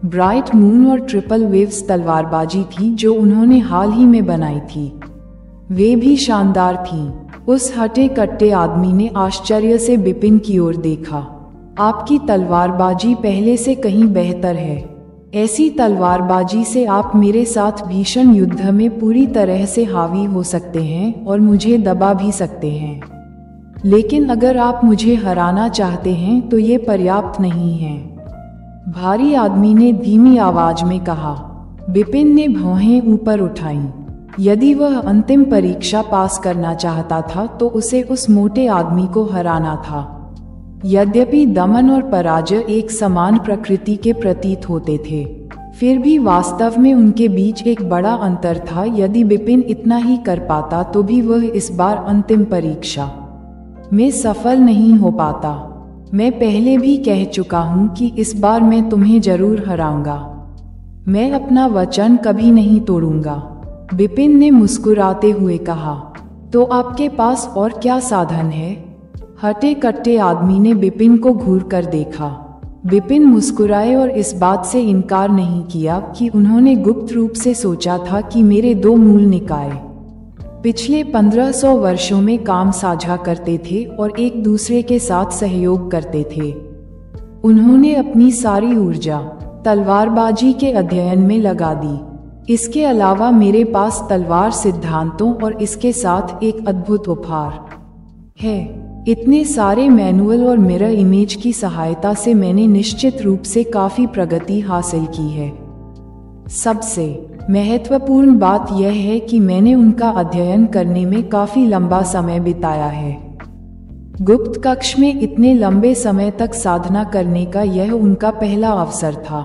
ब्राइट मून और ट्रिपल वेव्स तलवारबाजी थी जो उन्होंने हाल ही में बनाई थी। वे भी शानदार थीं। उस हटे कट्टे आदमी ने आश्चर्य से बिपिन की ओर देखा। आपकी तलवारबाजी पहले से कहीं बेहतर है। ऐसी तलवारबाजी से आप मेरे साथ भीषण युद्ध में पूरी तरह से हावी हो सकते हैं और मुझे दबा भी सकते हैं। लेकिन अगर आप मुझे हराना चाहते हैं तो ये पर्याप्त नहीं है, भारी आदमी ने धीमी आवाज में कहा। बिपिन ने भौहें ऊपर उठाईं। यदि वह अंतिम परीक्षा पास करना चाहता था तो उसे उस मोटे आदमी को हराना था। यद्यपि दमन और पराजय एक समान प्रकृति के प्रतीत होते थे, फिर भी वास्तव में उनके बीच एक बड़ा अंतर था। यदि बिपिन इतना ही कर पाता तो भी वह इस बार अंतिम परीक्षा में सफल नहीं हो पाता। मैं पहले भी कह चुका हूं कि इस बार मैं तुम्हें जरूर हराऊंगा। मैं अपना वचन कभी नहीं तोड़ूंगा, बिपिन ने मुस्कुराते हुए कहा। तो आपके पास और क्या साधन है? हटे कट्टे आदमी ने बिपिन को घूर कर देखा। बिपिन मुस्कुराए और इस बात से इनकार नहीं किया कि उन्होंने गुप्त रूप से सोचा था कि मेरे 2 मूल निकाय पिछले 1500 वर्षों में काम साझा करते थे और एक दूसरे के साथ सहयोग करते थे। उन्होंने अपनी सारी ऊर्जा तलवारबाजी के अध्ययन में लगा दी। इसके अलावा मेरे पास तलवार सिद्धांतों और इसके साथ एक अद्भुत उपहार है। इतने सारे मैनुअल और मिरर इमेज की सहायता से मैंने निश्चित रूप से काफी प्रगति हासिल की है। सबसे महत्वपूर्ण बात यह है कि मैंने उनका अध्ययन करने में काफी लंबा समय बिताया है। गुप्त कक्ष में इतने लंबे समय तक साधना करने का यह उनका पहला अवसर था।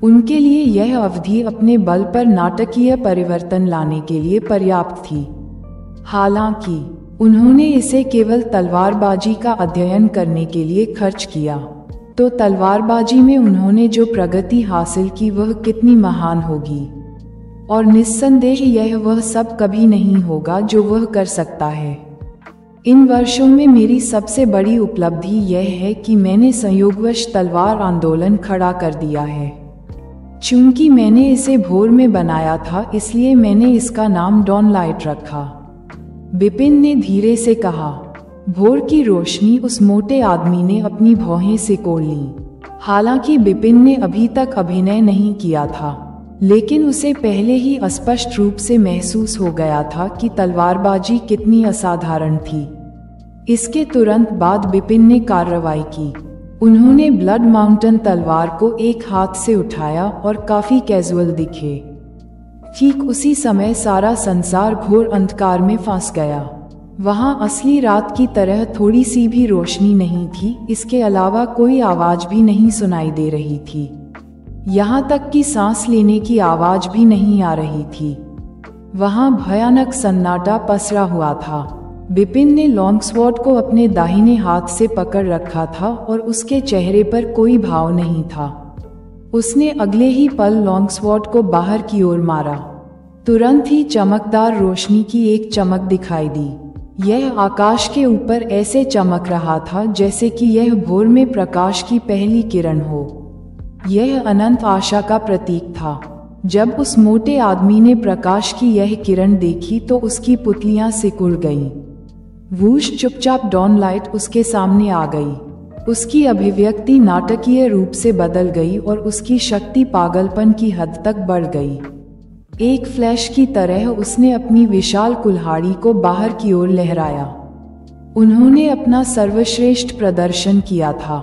उनके लिए यह अवधि अपने बल पर नाटकीय परिवर्तन लाने के लिए पर्याप्त थी। हालांकि उन्होंने इसे केवल तलवारबाजी का अध्ययन करने के लिए खर्च किया, तो तलवारबाजी में उन्होंने जो प्रगति हासिल की वह कितनी महान होगी। और निस्संदेह यह वह सब कभी नहीं होगा जो वह कर सकता है। इन वर्षों में मेरी सबसे बड़ी उपलब्धि यह है कि मैंने संयोगवश तलवार आंदोलन खड़ा कर दिया है। चूंकि मैंने इसे भोर में बनाया था, इसलिए मैंने इसका नाम डॉन लाइट रखा, बिपिन ने धीरे से कहा। भोर की रोशनी उस मोटे आदमी ने अपनी भौहें सिकोड़ ली। हालांकि बिपिन ने अभी तक अभिनय नहीं किया था, लेकिन उसे पहले ही स्पष्ट रूप से महसूस हो गया था कि तलवारबाजी कितनी असाधारण थी। इसके तुरंत बाद बिपिन ने कार्रवाई की। उन्होंने ब्लड माउंटेन तलवार को एक हाथ से उठाया और काफी कैजुअल दिखे। ठीक उसी समय सारा संसार घोर अंधकार में फंस गया। वहां असली रात की तरह थोड़ी सी भी रोशनी नहीं थी। इसके अलावा कोई आवाज भी नहीं सुनाई दे रही थी। यहाँ तक कि सांस लेने की आवाज भी नहीं आ रही थी। वहां भयानक सन्नाटा पसरा हुआ था। बिपिन ने लॉन्गस्वॉर्ड को अपने दाहिने हाथ से पकड़ रखा था और उसके चेहरे पर कोई भाव नहीं था। उसने अगले ही पल लॉन्गस्वॉर्ड को बाहर की ओर मारा। तुरंत ही चमकदार रोशनी की एक चमक दिखाई दी। यह आकाश के ऊपर ऐसे चमक रहा था जैसे कि यह भोर में प्रकाश की पहली किरण हो। यह अनंत आशा का प्रतीक था। जब उस मोटे आदमी ने प्रकाश की यह किरण देखी तो उसकी पुतलियां सिकुड़ गईं। वूश चुपचाप डॉन लाइट उसके सामने आ गई। उसकी अभिव्यक्ति नाटकीय रूप से बदल गई और उसकी शक्ति पागलपन की हद तक बढ़ गई। एक फ्लैश की तरह उसने अपनी विशाल कुल्हाड़ी को बाहर की ओर लहराया। उन्होंने अपना सर्वश्रेष्ठ प्रदर्शन किया था।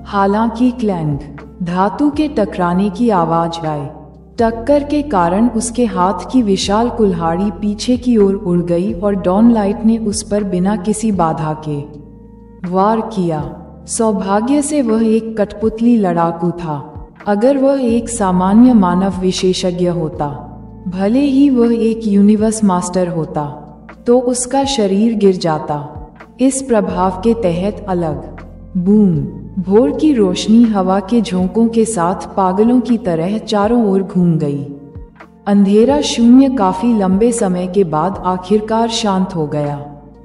हालांकि क्लैंग धातु के टकराने की आवाज आई। टक्कर के कारण उसके हाथ की विशाल कुल्हाड़ी पीछे की ओर उड़ गई और डॉनलाइट ने उस पर बिना किसी बाधा के वार किया। सौभाग्य से वह एक कठपुतली लड़ाकू था। अगर वह एक सामान्य मानव विशेषज्ञ होता, भले ही वह एक यूनिवर्स मास्टर होता, तो उसका शरीर गिर जाता। इस प्रभाव के तहत अलग बूम, भोर की रोशनी हवा के झोंकों के साथ पागलों की तरह चारों ओर घूम गई। अंधेरा शून्य काफी लंबे समय के बाद आखिरकार शांत हो गया।